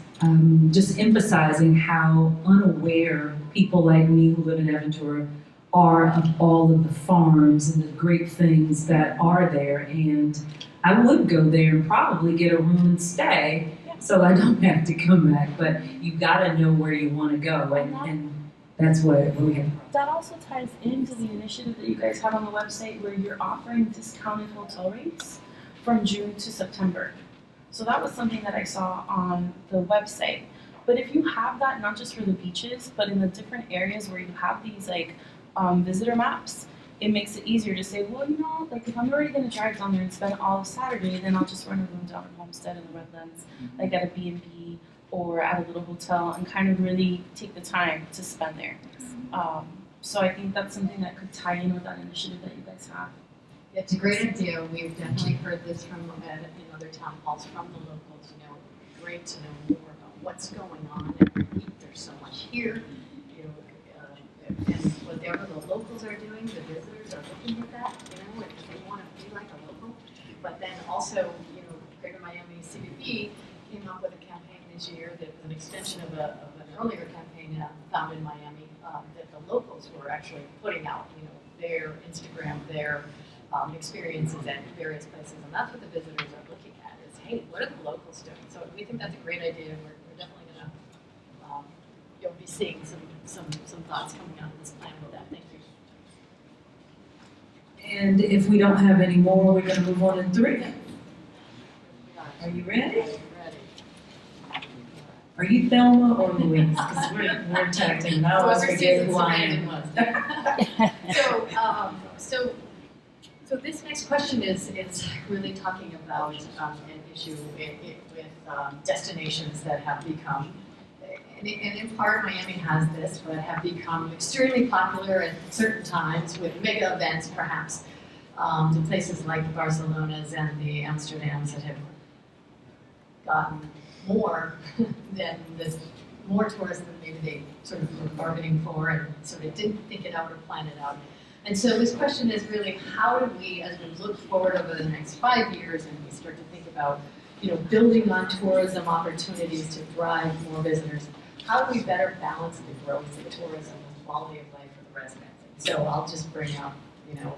just emphasizing how unaware people like me who live in Aventura are of all of the farms and the great things that are there. And I would go there and probably get a room and stay so I don't have to come back, but you gotta know where you wanna go and that's what we have. That also ties into the initiative that you guys have on the website where you're offering discounted hotel rates from June to September. So that was something that I saw on the website. But if you have that, not just for the beaches, but in the different areas where you have these like visitor maps, it makes it easier to say, well, you know, like if I'm already gonna drive down there and spend all of Saturday, then I'll just rent a room down at Homestead in the Redlands, like at a B&B or at a little hotel and kind of really take the time to spend there. So I think that's something that could tie in with that initiative that you guys have. It's a great idea. We've definitely heard this from in other town halls from the locals. You know, great to know more about what's going on every week. There's so much here. You know, and whatever the locals are doing, the visitors are looking at that. You know, if they want to be like a local. But then also, you know, Greater Miami CVB came up with a campaign this year that was an extension of an earlier campaign found in Miami that the locals were actually putting out. You know, their Instagram, their experiences at various places, and that's what the visitors are looking at is, hey, what are the locals doing? So we think that's a great idea, and we're definitely going to, you'll be seeing some thoughts coming out of this plan with that. Thank you. And if we don't have any more, we're gonna move on to 3. Are you ready? Are you Thelma or Louise? Because we're tag team. I always forget who I am. So this next question is really talking about an issue with destinations that have become, and in part Miami has this, but have become extremely popular at certain times with mega events perhaps, to places like the Barcelonas and the Amsterdams that have gotten more than more tourists than maybe they sort of were bargaining for, and so they didn't think it out or plan it out. And so this question is really, how do we, as we look forward over the next 5 years and we start to think about, you know, building on tourism opportunities to drive more visitors, how do we better balance the growth of tourism and quality of life for the residents? So I'll just bring up, you know,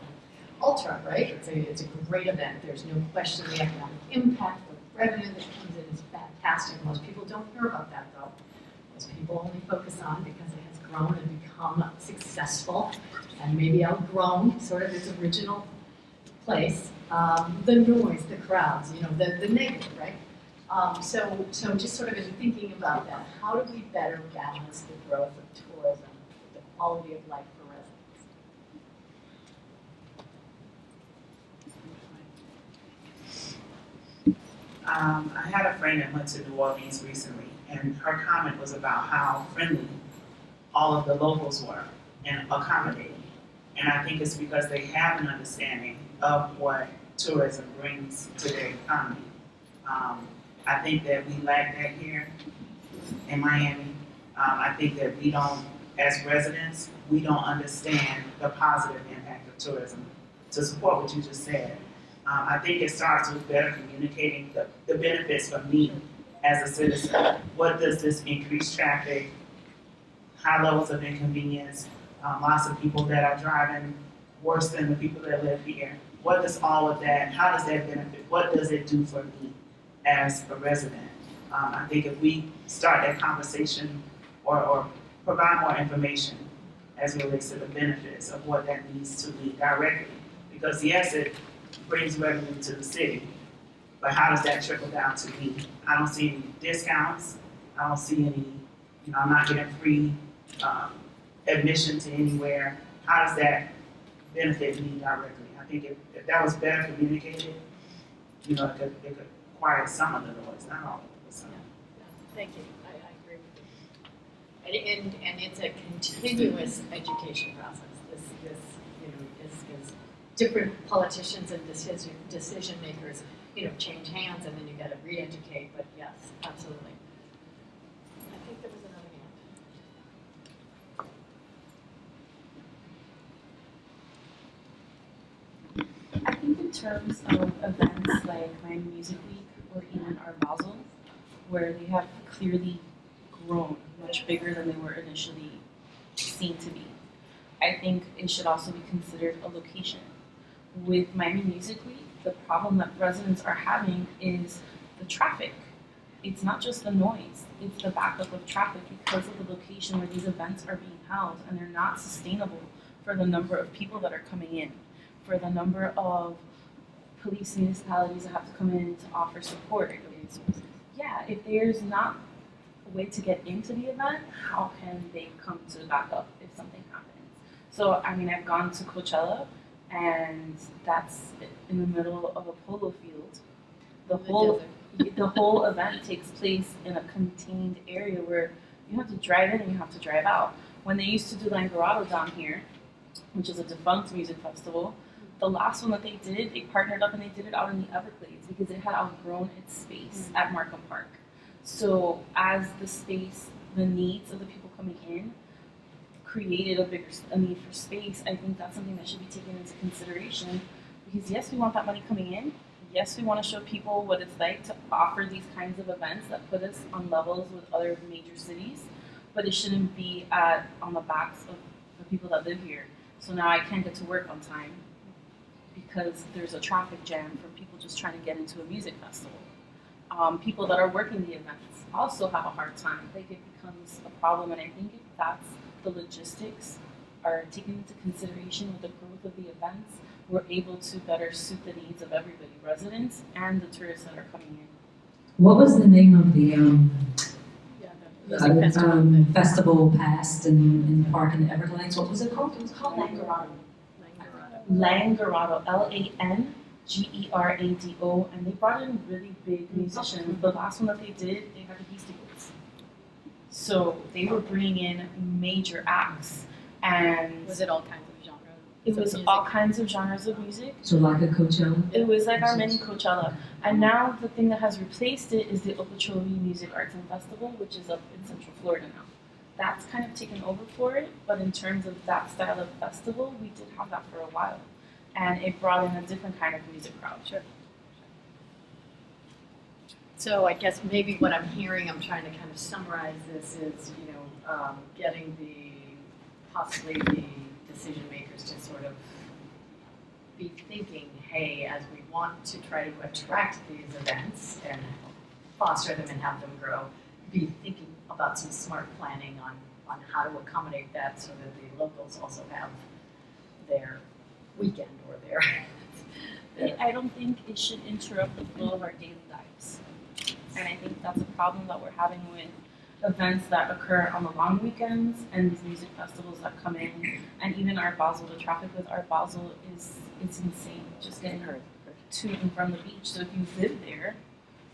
Ultra, right? It's a great event. There's no question the economic impact, the revenue that comes in is fantastic. Most people don't hear about that though. Most people only focus on because it has grown and become successful and maybe outgrown sort of its original place. The noise, the crowds, you know, the negative, right? So just sort of in thinking about that, how do we better balance the growth of tourism with the quality of life for residents? I had a friend that went to New Orleans recently, and her comment was about how friendly all of the locals were and accommodating. And I think it's because they have an understanding of what tourism brings to their economy. I think that we lack that here in Miami. I think that we don't, as residents, we don't understand the positive impact of tourism. To support what you just said, I think it starts with better communicating the benefits for me as a citizen. What does this increase traffic, high levels of inconvenience, lots of people that are driving worse than the people that live here? What does all of that, how does that benefit? What does it do for me as a resident? I think if we start that conversation or provide more information as it relates to the benefits of what that means to me directly, because yes, it brings revenue to the city, but how does that trickle down to me? I don't see any discounts. I don't see any, you know, I'm not getting free admission to anywhere. How does that benefit me directly? I think if that was better communicated, you know, it could quiet some of the noise, not all of it. So. thank you. I agree with you. And it's a continuous education process. This you know, is different politicians and decision makers, you know, change hands and then you got to re-educate. But yes, absolutely. I think there was another hand. I think in terms of events like Miami Music Week or even Art Basel, where they have clearly grown much bigger than they were initially seen to be, I think it should also be considered a location. With Miami Music Week, the problem that residents are having is the traffic. It's not just the noise, it's the backup of traffic because of the location where these events are being held, and they're not sustainable for the number of people that are coming in, for the number of police municipalities that have to come in to offer support. Yeah, if there's not a way to get into the event, how can they come to back up if something happens? So, I mean, I've gone to Coachella, and that's in the middle of a polo field. The whole event takes place in a contained area where you have to drive in and you have to drive out. When they used to do Langarado down here, which is a defunct music festival, the last one that they did, they partnered up and they did it out in the Everglades because it had outgrown its space at Markham Park. So as the space, the needs of the people coming in created a need for space, I think that's something that should be taken into consideration because yes, we want that money coming in. Yes, we want to show people what it's like to offer these kinds of events that put us on levels with other major cities, but it shouldn't be on the backs of the people that live here. So now I can't get to work on time because there's a traffic jam for people just trying to get into a music festival. People that are working the events also have a hard time. Like it becomes a problem, and I think if that's the logistics are taken into consideration with the growth of the events, we're able to better suit the needs of everybody, residents and the tourists that are coming in. What was the name of the festival past in the park in the Everglades? What was it called? It was called Langarado. Langarado, Langerado, and they brought in really big musicians. The last one that they did, they had the Beastie Boys. So they were bringing in major acts, and Was it all kinds of genres? it was all kinds of genres of music. So like a Coachella? It was like our mini Coachella. And now the thing that has replaced it is the Okeechobee Music Arts and Festival, which is up in Central Florida now. That's kind of taken over for it, but in terms of that style of festival, we did have that for a while. And it brought in a different kind of music crowd. Sure. So I guess maybe what I'm hearing, I'm trying to kind of summarize this is, you know, getting possibly the decision makers to sort of be thinking, hey, as we want to try to attract these events and foster them and have them grow, be thinking about some smart planning on how to accommodate that so that the locals also have their weekend or their I don't think it should interrupt the flow of our daily lives. And I think that's a problem that we're having with events that occur on the long weekends and these music festivals that come in, and even Art Basel. The traffic with Art Basel is insane, just getting to and from the beach. So if you live there,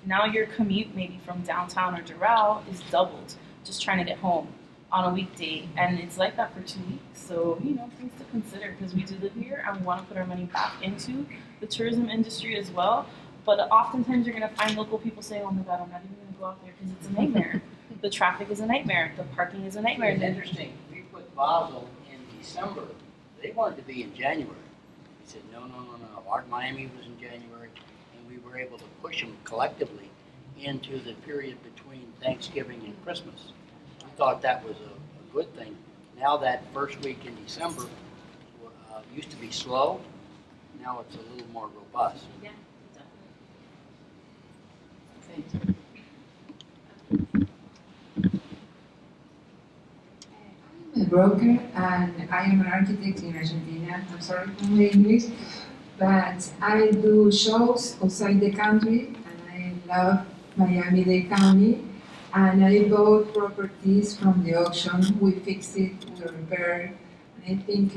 now your commute maybe from downtown or Doral is doubled just trying to get home on a weekday, and it's like that for 2 weeks. So, you know, things to consider because we do live here and we want to put our money back into the tourism industry as well. But oftentimes you're going to find local people say, oh my God, I'm not even going to go out there because it's a nightmare. The traffic is a nightmare. The parking is a nightmare. It's interesting. We put Basel in December. They wanted to be in January. We said, no. Art Miami was in January, and we were able to push them collectively into the period between Thanksgiving and Christmas. We thought that was a good thing. Now that first week in December used to be slow. Now it's a little more robust. Yeah, definitely. I'm a broker and I am an architect in Argentina. I'm sorry for my English, but I do shows outside the country and I love Miami-Dade County. And I bought properties from the auction. We fixed it, we repaired. I think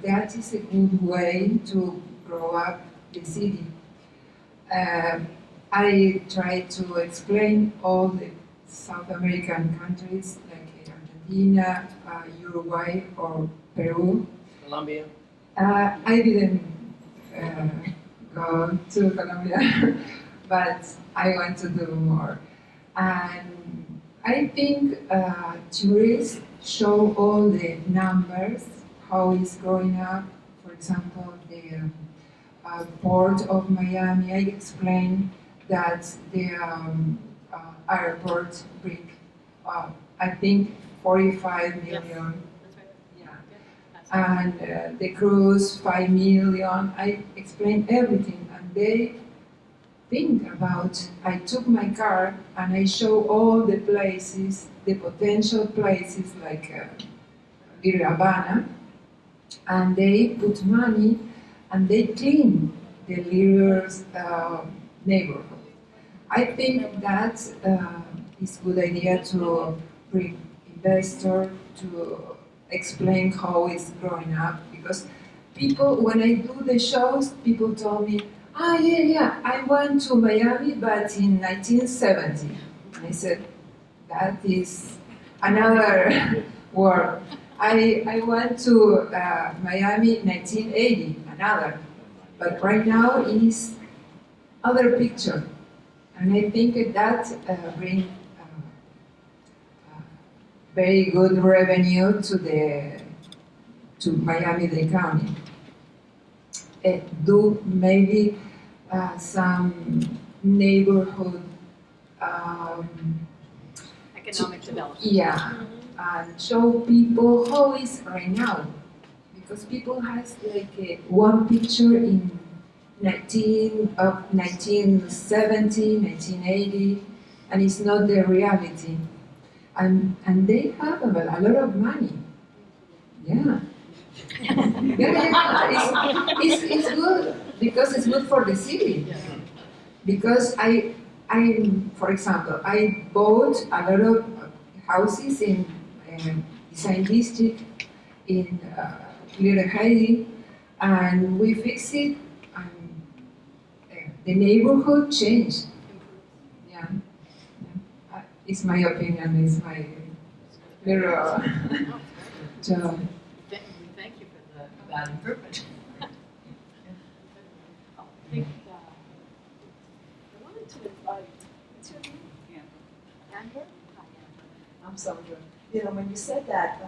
that is a good way to grow up the city. I try to explain all the South American countries like Argentina, Uruguay, or Peru. Colombia. I didn't go to Colombia, but I want to do more. And I think tourists show all the numbers, how it's growing up. For example, the port of Miami, I explained that the airport bring, I think, 45 million. And the cruise, 5 million. I explained everything, and they think about. I took my car and I show all the places, the potential places like Little Havana, and they put money and they clean the little neighborhood. I think that is a good idea to bring investor to explain how it's growing up, because people, when I do the shows, people told me, yeah, I went to Miami, but in 1970. I said, that is another world. I went to Miami in 1980, another. But right now it is other picture. And I think that brings very good revenue to Miami-Dade County. Do maybe some neighborhood Economic development. Yeah, and show people how it's right now, because people has like one picture in 1970, 1980, and it's not the reality. And they have a lot of money. Yeah. It's good because it's good for the city. Because for example, I bought a lot of houses in Design District, in Little Haiti, and we fixed it, and the neighborhood changed. Yeah. It's my opinion, it's my little job. Thank you for that improvement. I think I wanted to invite, what's your name? Andrew? Hi, Andrew. I'm Sandra. You know, when you said that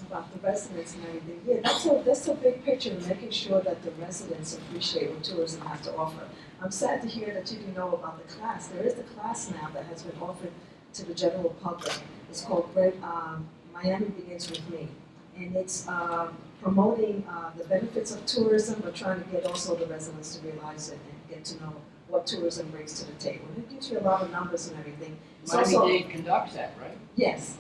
about the residents and everything, yeah, that's a big picture, making sure that the residents appreciate what tourism has to offer. I'm sad to hear that you didn't know about the class. There is a class now that has been offered to the general public. It's called Miami Begins With Me. And it's promoting the benefits of tourism, but trying to get also the residents to realize it and get to know what tourism brings to the table. And it gives you a lot of numbers and everything. Miami-Dade conducts that, right? Yes,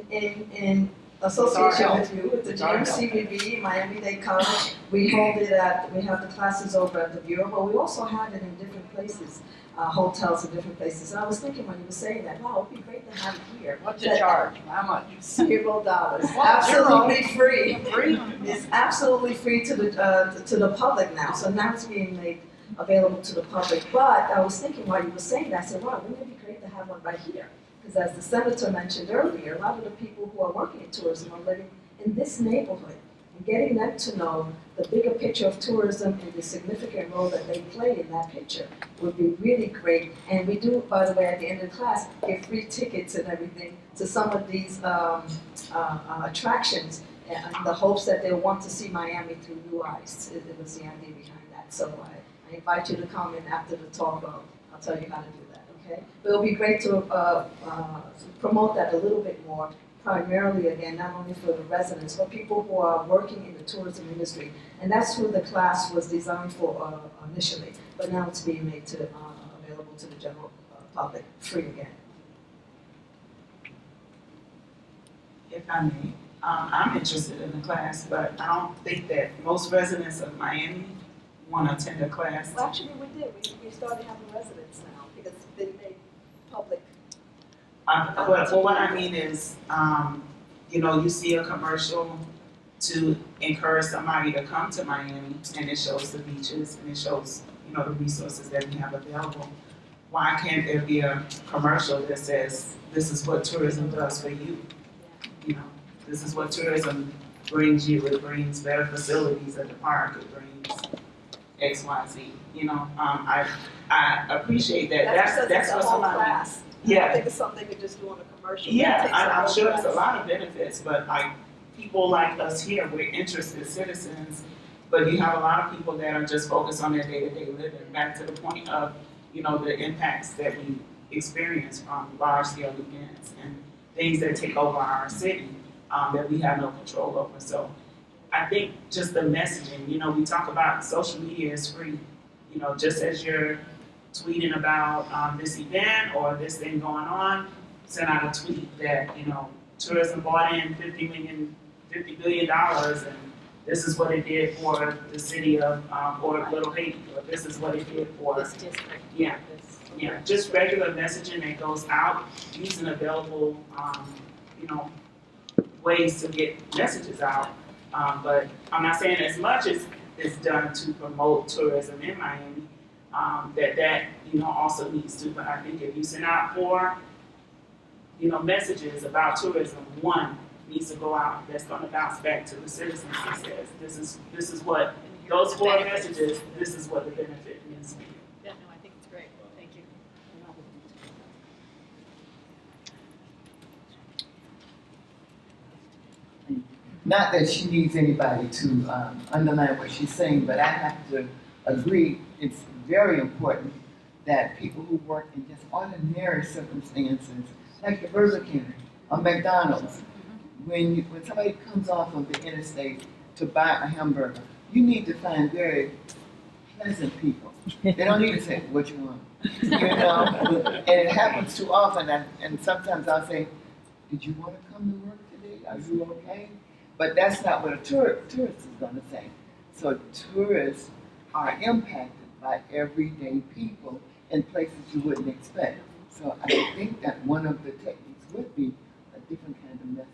in association with you, with the GMCVB, Miami-Dade College. We hold it we have the classes over at the Bureau, but we also have it in different places, hotels in different places. And I was thinking when you were saying that, wow, it'd be great to have it here. What's the charge? How much? $0. What? Absolutely free. Free? It's absolutely free to the public now. So now it's being made available to the public. But I was thinking while you were saying that, I said, wow, wouldn't it be great to have one right here? Because as the senator mentioned earlier, a lot of the people who are working in tourism are living in this neighborhood. And getting them to know the bigger picture of tourism and the significant role that they play in that picture would be really great. And we do, by the way, at the end of the class, give free tickets and everything to some of these attractions in the hopes that they'll want to see Miami through new eyes. It was the idea behind that. So I invite you to come in after the talk. I'll tell you how to do that. Okay? But it'll be great to promote that a little bit more, primarily, again, not only for the residents, but people who are working in the tourism industry. And that's who the class was designed for initially, but now it's being made available to the general public, free again. If I may, I'm interested in the class, but I don't think that most residents of Miami want to attend a class. Well, actually, we did. We started having residents now because it's been made public. Well, what I mean is, you know, you see a commercial to encourage somebody to come to Miami, and it shows the beaches and it shows, you know, the resources that we have available. why can't there be a commercial that says, this is what tourism does for you? You know, this is what tourism brings you. It brings better facilities at the park. It brings X, Y, Z. You know, I appreciate that. That's a what's whole allowing. class. Yeah. I think it's something they could just do on a commercial. Yeah, I'm whole sure there's a class. lot of benefits, but like people like us here, we're interested citizens, but you have a lot of people that are just focused on their day-to-day living. Back to the point of, you know, the impacts that we experience from large-scale events and things that take over our city that we have no control over. So I think just the messaging, you know, we talk about social media is free. You know, just as you're tweeting about this event or this thing going on, send out a tweet that, you know, tourism brought in $50 billion and this is what it did for the city of, or Little Haiti, or this is what it did for This district. yeah. Yeah, just regular messaging that goes out, using available, you know, ways to get messages out. But I'm not saying as much as is done to promote tourism in Miami, that you know also needs to. But I think if you send out 4, you know, messages about tourism, one needs to go out that's going to bounce back to the citizens and says, this is what those 4 messages. This is what the benefit is. Yeah, no, I think it's great. Thank you. Not that she needs anybody to underline what she's saying, but I have to agree, it's very important that people who work in just ordinary circumstances, like the Burger King or McDonald's, when somebody comes off of the interstate to buy a hamburger, you need to find very pleasant people. They don't need to say, what you want? You know, and it happens too often, and sometimes I'll say, did you want to come to work today? Are you okay? But that's not what a tourist is going to say. So tourists are impacted by everyday people in places you wouldn't expect. So I think that one of the techniques would be a different kind of message.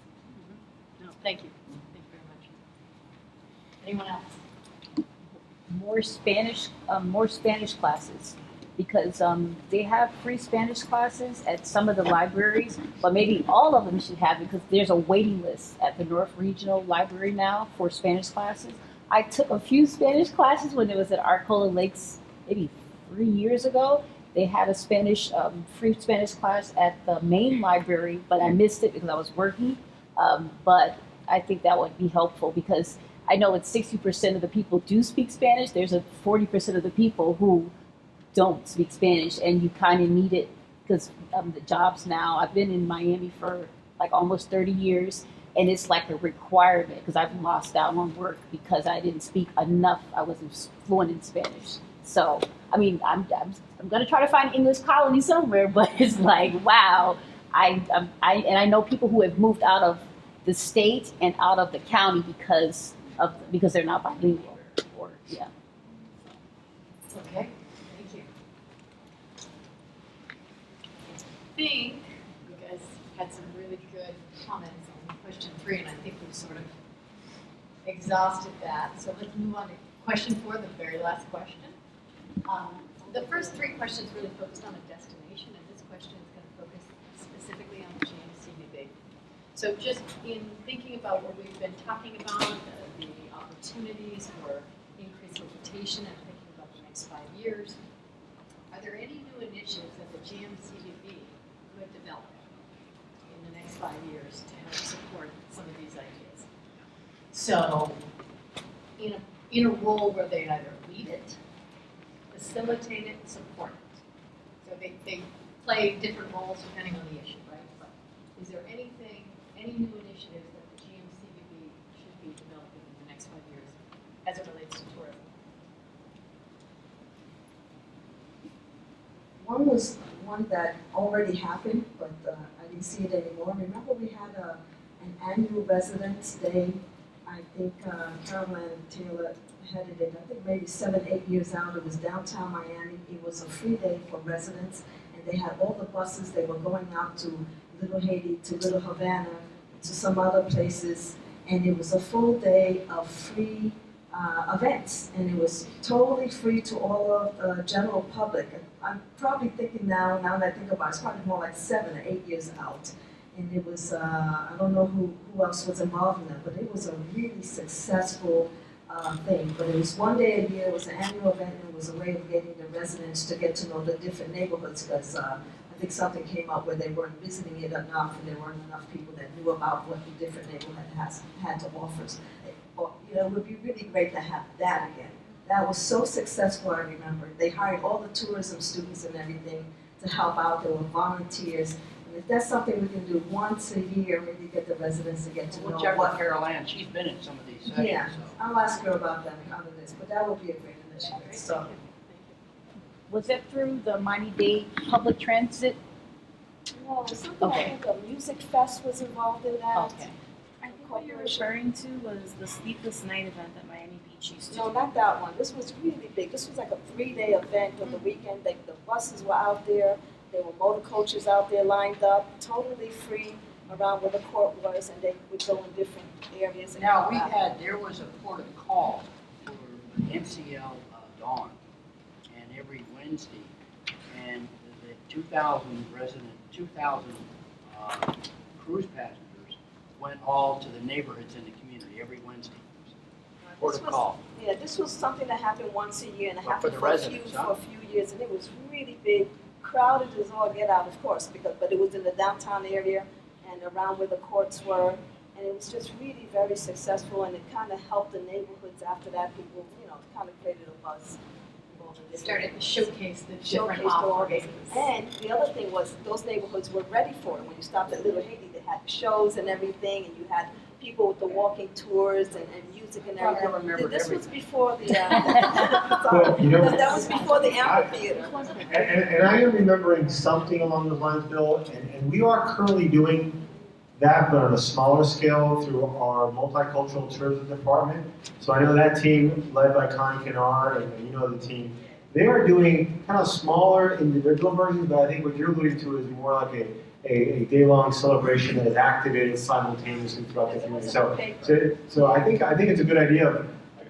No, thank you. Thank you very much. Anyone else? More Spanish classes, because they have free Spanish classes at some of the libraries, but maybe all of them should have it, because there's a waiting list at the North Regional Library now for Spanish classes. I took a few Spanish classes when it was at Arcola Lakes maybe 3 years ago. They had a Spanish, free Spanish class at the main library, but I missed it because I was working. But I think that would be helpful, because I know it's 60% of the people do speak Spanish. There's a 40% of the people who don't speak Spanish, and you kind of need it because the jobs now, I've been in Miami for like almost 30 years, and it's like a requirement because I've lost out on work because I didn't speak enough. I wasn't fluent in Spanish. So, I mean, I'm going to try to find an English colony somewhere, but it's like, wow. I know people who have moved out of the state and out of the county because they're not bilingual, or yeah. Okay, thank you. I think you guys had some really good comments on question 3, and I think we've sort of exhausted that. So let's move on to question 4, the very last question. The first 3 questions really focused on a destination, and this question is going to focus specifically on the GMCVB. So just in thinking about what we've been talking about, the opportunities for increased visitation and thinking about the next 5 years, are there any new initiatives that the GMCVB could develop in the next 5 years to help support some of these ideas? So in a role where they either lead it, facilitate it, support it. So they play different roles depending on the issue, right? But is there any new initiatives that the GMCVB should be developing in the next 5 years as it relates to tourism? One was one that already happened, but I didn't see it anymore. Remember we had an annual Residents' Day. I think Caroline Taylor headed it, I think maybe 7, 8 years out. It was downtown Miami. It was a free day for residents, and they had all the buses. They were going out to Little Haiti, to Little Havana, to some other places, and it was a full day of free events, and it was totally free to all of the general public. I'm probably thinking now that I think about it, it's probably more like 7 or 8 years out. And it was, I don't know who else was involved in that, but it was a really successful thing. But it was one day a year, it was an annual event, and it was a way of getting the residents to get to know the different neighborhoods, because I think something came up where they weren't visiting it enough, and there weren't enough people that knew about what the different neighborhood had to offer. You know, it would be really great to have that again. That was so successful, I remember. They hired all the tourism students and everything to help out. There were volunteers. And if that's something we can do once a year, maybe get the residents to get to know Check what. with Carol Ann, she's been in some of these sessions. Yeah, So. I'll ask her about that on the list, but that would be a great initiative. So, Was that through the Miami-Dade Public Transit? No, something I think a music fest was involved in that. Okay. I think what you're referring to was the Sleepless Night event that Miami Beach used to do. no, not that one. This was really big. This was like a 3-day event on the weekend. The buses were out there. There were motor coaches out there lined up, totally free around where the court was, and they would go in different areas. And Now, help out. there was a port of call for the MCL Dawn, and every Wednesday, and the 2,000 cruise passengers went all to the neighborhoods in the community every Wednesday. Port of call. Yeah, this was something that happened once a year, and it Well, for happened the for residents, a few years, and it was really big, crowded as all get out, of course, but it was in the downtown area and around where the courts were, and it was just really very successful, and it kind of helped the neighborhoods after that. People, you know, kind of created a buzz. Started to showcase the different Showcase the offerings. And the other thing was, those neighborhoods were ready for it. When you stopped at Little Haiti, they had shows and everything, and you had people with the walking tours and music and everything. This was before the, Well, you know, that was before the amphitheater. And I am remembering something along those lines, Bill, and we are currently doing that, but on a smaller scale through our multicultural tourism department. So I know that team, led by Connie Kennard, and you know the team, they are doing kind of smaller individual versions, but I think what you're alluding to is more like a day-long celebration that is activated simultaneously throughout the community. So I think it's a good idea of,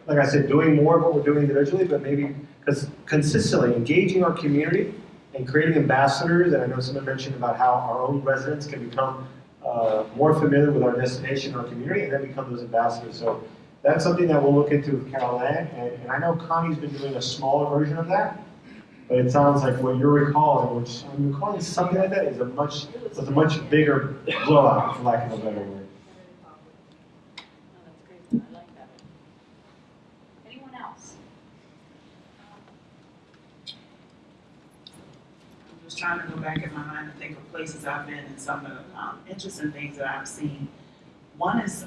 like I said, doing more of what we're doing individually, but maybe because consistently engaging our community and creating ambassadors. And I know someone mentioned about how our own residents can become more familiar with our destination, our community, and then become those ambassadors. So that's something that we'll look into with Carol Ann. And I know Connie's been doing a smaller version of that. But it sounds like what you're recalling, which I'm recalling something like that, was a much bigger blowout, for lack of a better word. That's great. I like that. Anyone else? I'm just trying to go back in my mind and think of places I've been and some of the interesting things that I've seen. One is,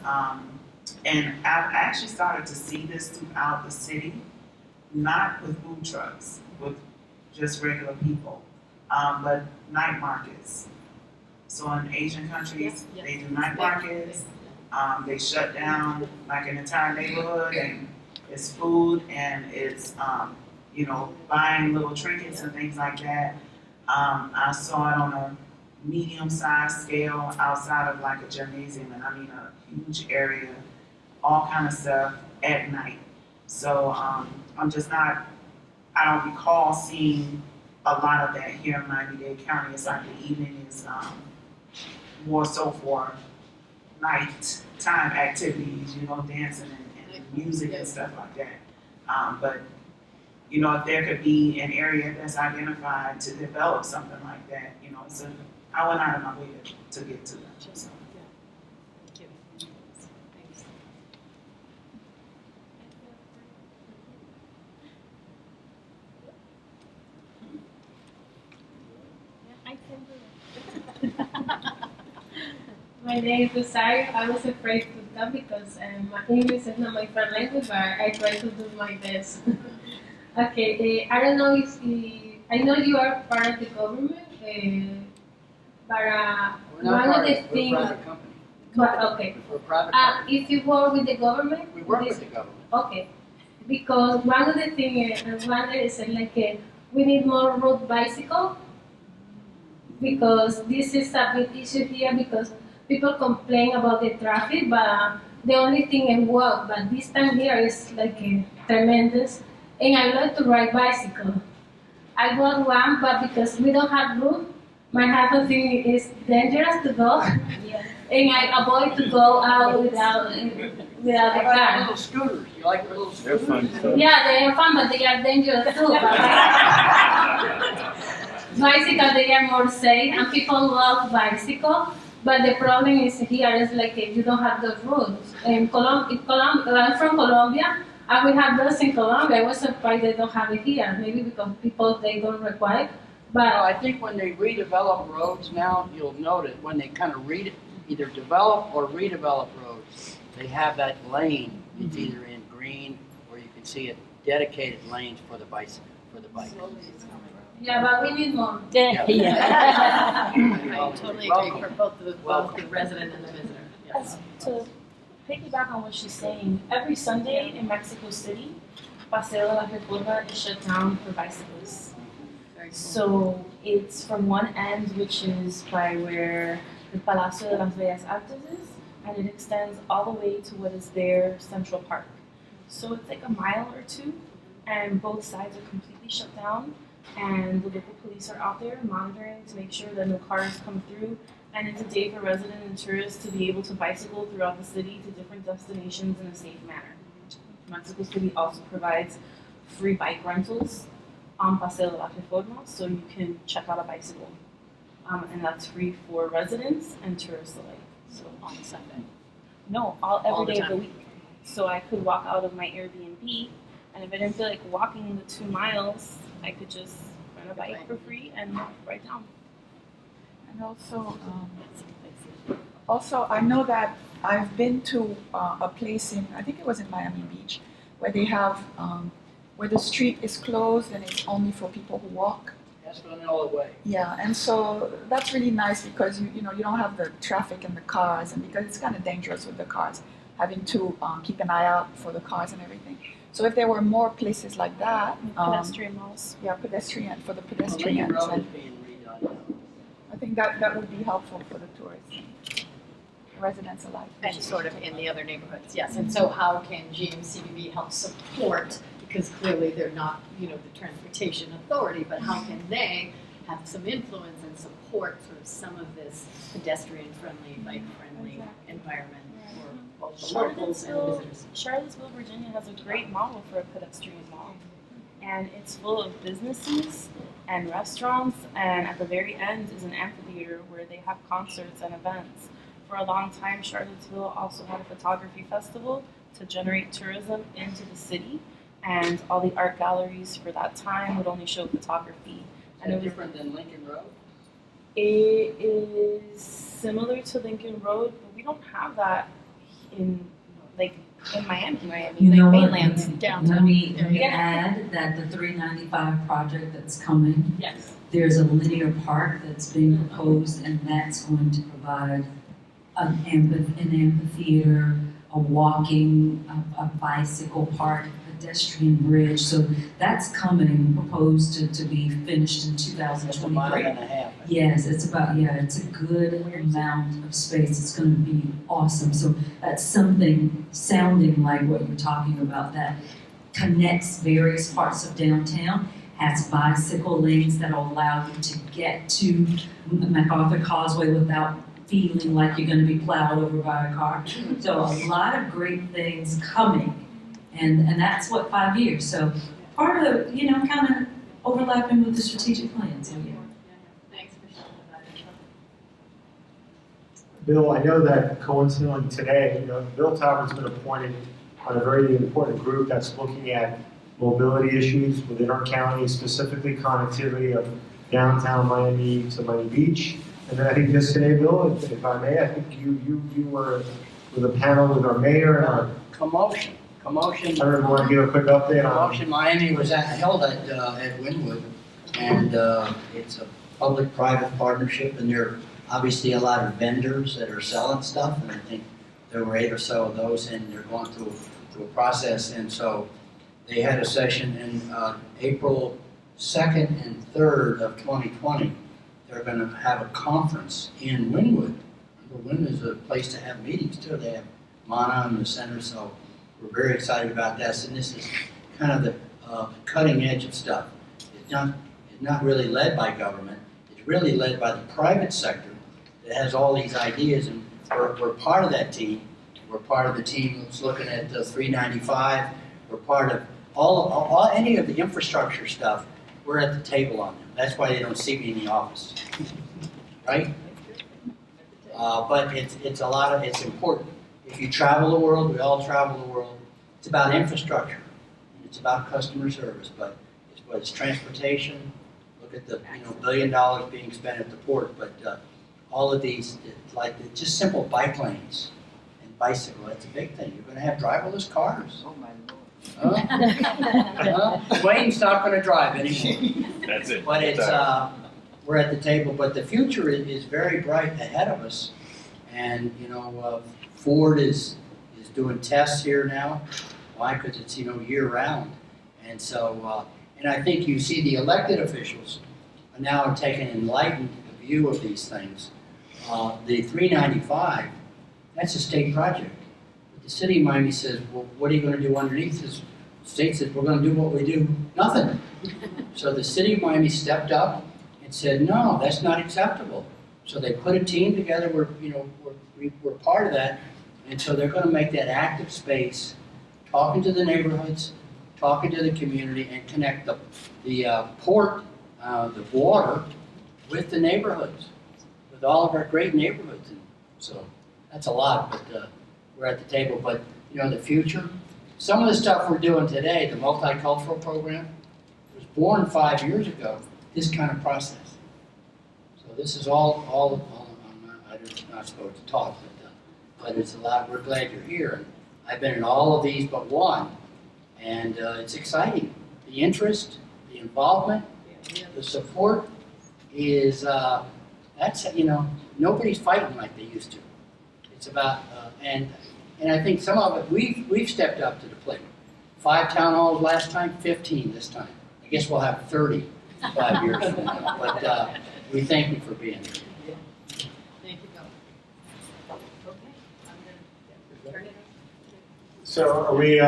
and I've actually started to see this throughout the city, not with food trucks, with just regular people, but night markets. So in Asian countries, they do night markets. They shut down like an entire neighborhood, and it's food and it's buying little trinkets and things like that. I saw it on a medium-sized scale outside of like a gymnasium, and I mean a huge area, all kind of stuff at night. So I'm just not. I don't recall seeing a lot of that here in Miami-Dade County. It's like the evening is more so for nighttime activities, dancing and music and stuff like that. But if there could be an area that's identified to develop something like that, I went out of my way to get to that. So. My name is Rosario. I was afraid to come because my English is not my first language, but I try to do my best. Okay, I don't know if I know you are part of the government, but one of the things. We're a private company. But okay, We're a private company. if you work with the government, We work with the government. Okay, because one of the things I wonder is like we need more road bicycle because this is a big issue here because people complain about the traffic, but the only thing I walk, but this time here is like tremendous, and I like to ride bicycle. I got one, but because we don't have roof, my husband think it's dangerous to go, and I avoid to go out without the How about car. little scooters? You like little They're scooters? fun too. Yeah, they are fun, but they are dangerous too. Bicycle, they are more safe, and people love bicycle. But the problem is here is like if you don't have the roads. In I'm from Colombia, and we have those in Colombia. I was surprised they don't have it here. Maybe because people they don't require. But Well, I think when they redevelop roads now, you'll notice when they kind of either develop or redevelop roads, they have that lane. It's either in green or you can see it dedicated lanes for the bicycle, for the bike. yeah, but we need more. I totally agree for both the resident and the visitor. Yes. To piggyback on what she's saying, every Sunday in Mexico City, Paseo de la Reforma is shut down for bicyclists. So it's from one end, which is by where the Palacio de las Bellas Artes is, and it extends all the way to what is their Central Park. So it's like a mile or two, and both sides are completely shut down, and the local police are out there monitoring to make sure that no cars come through, and it's a day for residents and tourists to be able to bicycle throughout the city to different destinations in a safe manner. Mexico City also provides free bike rentals on Paseo de la Reforma, so you can check out a bicycle. And that's free for residents and tourists alike. So On Sunday. no, All every the day of the time. week. So I could walk out of my Airbnb, and if I didn't feel like walking the 2 miles, I could just rent a bike for free and ride down. And also, I know that I've been to a place in, I think it was in Miami Beach, where they have, where the street is closed and it's only for people who walk. That's going all the way. Yeah, and so that's really nice because you know you don't have the traffic and the cars, and because it's kind of dangerous with the cars, having to keep an eye out for the cars and everything. So if there were more places like that, Pedestrian malls. yeah, pedestrian for the Lincoln pedestrians, Road is and being redone now. I think that would be helpful for the tourists, residents alike. And sort of in the other neighborhoods, yes. And so how can GMCVB help support, because clearly they're not, the transportation authority, but how can they have some influence and support sort of some of this pedestrian-friendly, bike-friendly environment for both the locals and the visitors? Charlottesville, Virginia has a great model for a pedestrian mall. And it's full of businesses and restaurants, and at the very end is an amphitheater where they have concerts and events. For a long time, Charlottesville also had a photography festival to generate tourism into the city, and all the art galleries for that time would only show photography. Is that different than Lincoln Road? It is similar to Lincoln Road, but we don't have that in Miami. You know what? mainland Let downtown. me add that the 395 project that's coming, Yes. there's a linear park that's being proposed, and that's going to provide an amphitheater, a walking, a bicycle park, pedestrian bridge. So that's coming, proposed to be finished in That's a mile 2023. and a half. Yes, it's a good amount of space. It's going to be awesome. So that's something sounding like what you're talking about that connects various parts of downtown, has bicycle lanes that will allow you to get to MacArthur Causeway without feeling like you're going to be plowed over by a car. So a lot of great things coming, and that's what 5 years. So part of kind of overlapping with the strategic plan. So yeah. Thanks for sharing that. Bill, I know that coincidentally today, Bill Talbert's been appointed on a very important group that's looking at mobility issues within our county, specifically connectivity of downtown Miami to Miami Beach. And then I think just today, Bill, if I may, I think you were with a panel with our mayor and our. Commotion. I don't know if you want to give a quick update on. Commotion, Miami was held at Wynwood, and it's a public-private partnership, and there are obviously a lot of vendors that are selling stuff, and I think there were 8 or so of those, and they're going through a process, and so they had a session in April 2nd and 3rd of 2020. They're going to have a conference in Wynwood. Wynwood is a place to have meetings too. They have Mana in the center, so we're very excited about this. And this is kind of the cutting edge of stuff. It's is not really led by government. It's really led by the private sector that has all these ideas, and we're part of that team. We're part of the team that's looking at the 395. We're part of all any of the infrastructure stuff. We're at the table on them. That's why they don't see me in the office, right? But it's a lot of, it's important. If you travel the world, we all travel the world. It's about infrastructure. It's about customer service, but it's transportation. Look at the $1 billion being spent at the port, but all of these, like just simple bike lanes and bicycle. That's a big thing. You're going to have driverless cars. Oh my Lord. Wayne's not going to drive anymore. That's it. But it's we're at the table. But the future is very bright ahead of us, and Ford is doing tests here now. Why? Because it's year round, and so and I think you see the elected officials are now taking an enlightened view of these things. The 395, that's a state project. But the city of Miami says, well, what are you going to do underneath this? The state says, we're going to do what we do, nothing. So the city of Miami stepped up and said, no, that's not acceptable. So they put a team together. We're part of that, and so they're going to make that active space, talking to the neighborhoods, talking to the community, and connect the port, the water, with the neighborhoods, with all of our great neighborhoods. And so that's a lot, but we're at the table. But the future, some of the stuff we're doing today, the multicultural program, was born 5 years ago. This kind of process. So this is all I'm not supposed to talk, but it's a lot. We're glad you're here. And I've been in all of these but one, and it's exciting. The interest, the involvement, the support is that's nobody's fighting like they used to. It's about and I think some of it we've stepped up to the plate. 5 town halls last time, 15 this time. I guess we'll have 30 5 years from now. But we thank you for being here. Thank you, Bill. Okay, I'm gonna turn it over. So are we,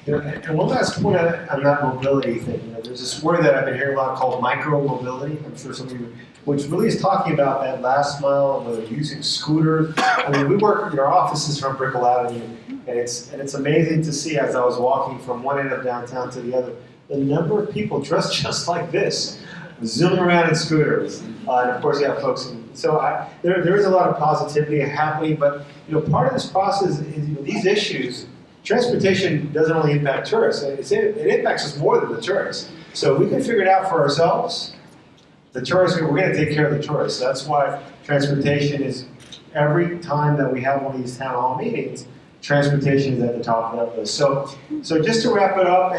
and one last point on that mobility thing. There's this word that I've been hearing a lot called micro-mobility. I'm sure some of you, which really is talking about that last mile and whether using scooters. I mean, we work in our offices from Brickell Avenue, and it's amazing to see as I was walking from one end of downtown to the other, the number of people dressed just like this, zooming around in scooters. And of course, you have folks. So there is a lot of positivity happening, but part of this process is these issues. Transportation doesn't only impact tourists; it impacts us more than the tourists. So we can figure it out for ourselves. The tourists, we're going to take care of the tourists. That's why transportation is every time that we have one of these town hall meetings. Transportation is at the top of that list. So just to wrap it up,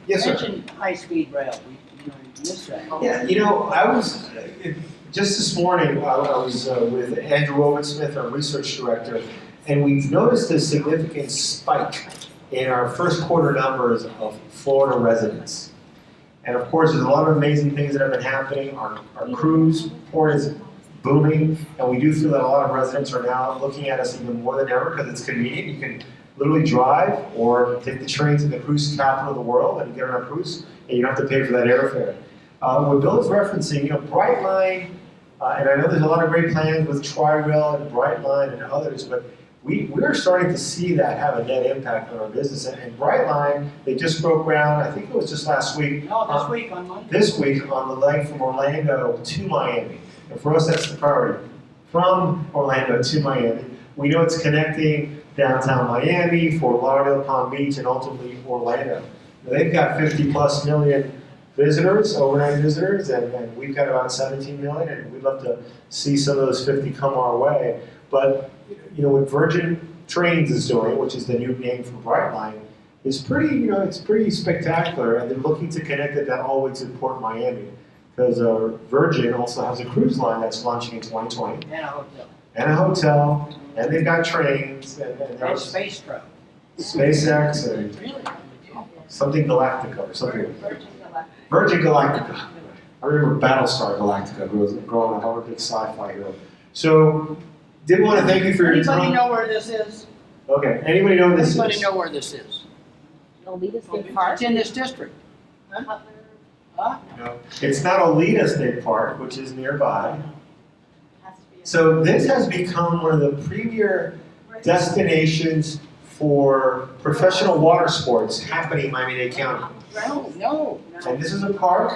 yes, sir. Mention high-speed rail. You missed that. Yeah, I was just this morning. I was with Andrew Ovensmith, our research director, and we've noticed a significant spike in our first quarter numbers of Florida residents. And of course, there's a lot of amazing things that have been happening. Our cruise port is booming, and we do feel that a lot of residents are now looking at us even more than ever because it's convenient. You can literally drive or take the train to the cruise capital of the world and get on a cruise, and you don't have to pay for that airfare. What Bill is referencing, Brightline, and I know there's a lot of great plans with Tri-Rail and Brightline and others, but we're starting to see that have a net impact on our business. And Brightline, they just broke ground, I think it was just last week. No, this week on Monday. This week on the leg from Orlando to Miami. And for us, that's the priority. From Orlando to Miami. We know it's connecting downtown Miami, Fort Lauderdale, Palm Beach, and ultimately Orlando. Now, they've got 50 plus million visitors, overnight visitors, and we've got about 17 million, and we'd love to see some of those 50 come our way. But what Virgin Trains is doing, which is the new name for Brightline, is pretty, it's pretty spectacular, and they're looking to connect it all the way to Port Miami, because Virgin also has a cruise line that's launching in 2020. And a hotel. And a hotel, and they've got trains, And space travel. SpaceX, and something Galactica, or something. Virgin Galactica. I remember Battlestar Galactica, who was growing up. I'm a big sci-fi hero. So, did want to thank you for your time. Anybody know where this is? Okay, anybody know where this is? Anybody know where this is? Lolita State Park? It's in this district. No, it's not Oleta State Park, which is nearby. So this has become one of the premier destinations for professional water sports happening in Miami-Dade County. No. And this is a park,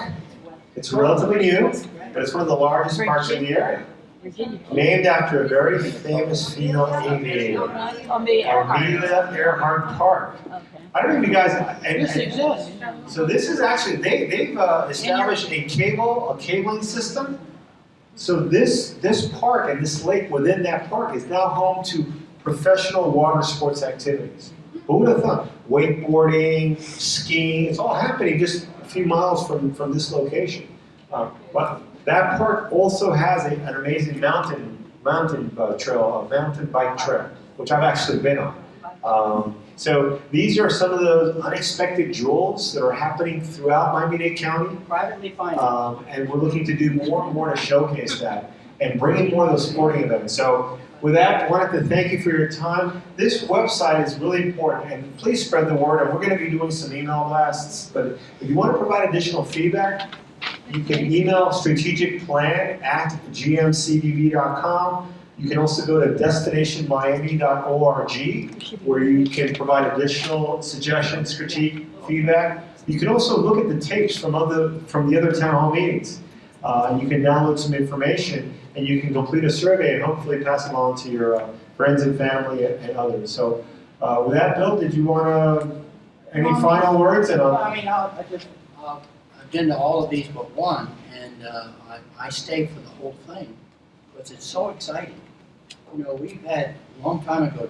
it's relatively new, but it's one of the largest parks in the area. Named after a very famous female aviator, Amelia Earhart Park. I don't know if you guys, so this is actually, they've established a cabling system. So this park and this lake within that park is now home to professional water sports activities. Who would have thought? Wakeboarding, skiing, it's all happening just a few miles from this location. But that park also has an amazing mountain trail, a mountain bike trail, which I've actually been on. So these are some of those unexpected jewels that are happening throughout Miami-Dade County. Privately funded. And we're looking to do more and more to showcase that and bring in more of those sporting events. So with that, I wanted to thank you for your time. This website is really important, and please spread the word. And we're going to be doing some email blasts. But if you want to provide additional feedback, you can email strategicplan@gmcvb.com. You can also go to destinationmiami.org, where you can provide additional suggestions, critique, feedback. You can also look at the tapes from the other town hall meetings. You can download some information, and you can complete a survey and hopefully pass it on to your friends and family and others. So with that, Bill, did you want to, any final words? And I've been to all of these but one, and I stayed for the whole thing because it's so exciting. You know, we've had a long time ago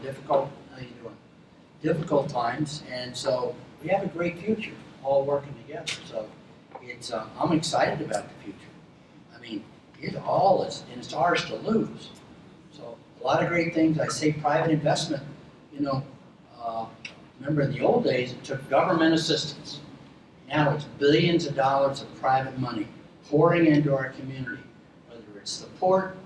difficult times, and so we have a great future, all working together. So it's I'm excited about the future. I mean, it all is, and it's ours to lose. So a lot of great things. I say private investment. You know, remember in the old days it took government assistance. Now it's billions of dollars of private money pouring into our community, whether it's the port,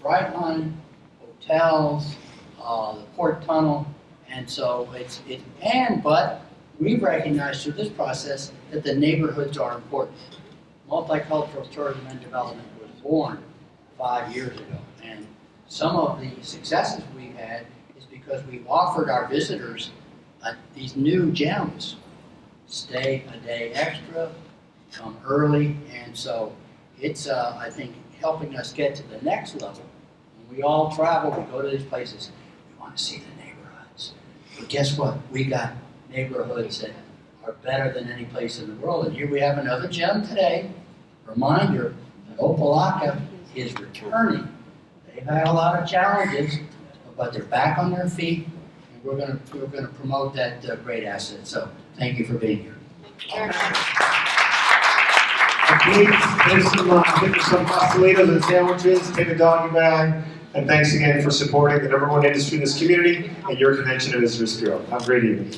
Brightline, hotels, the port tunnel, and so but we've recognized through this process that the neighborhoods are important. Multicultural tourism and development was born 5 years ago, and some of the successes we've had is because we've offered our visitors these new gems. Stay a day extra, come early, and so it's, I think, helping us get to the next level. When we all travel, we go to these places, we want to see the neighborhoods. But guess what? We got neighborhoods that are better than any place in the world. And here we have another gem today. Reminder that Opelika is returning. They've had a lot of challenges, but they're back on their feet, and we're going to promote that great asset. So thank you for being here. Please take some pastelitos and sandwiches, take a doggy bag, and thanks again for supporting the #1 industry in this community and your convention at Visitors Bureau. Have a great evening.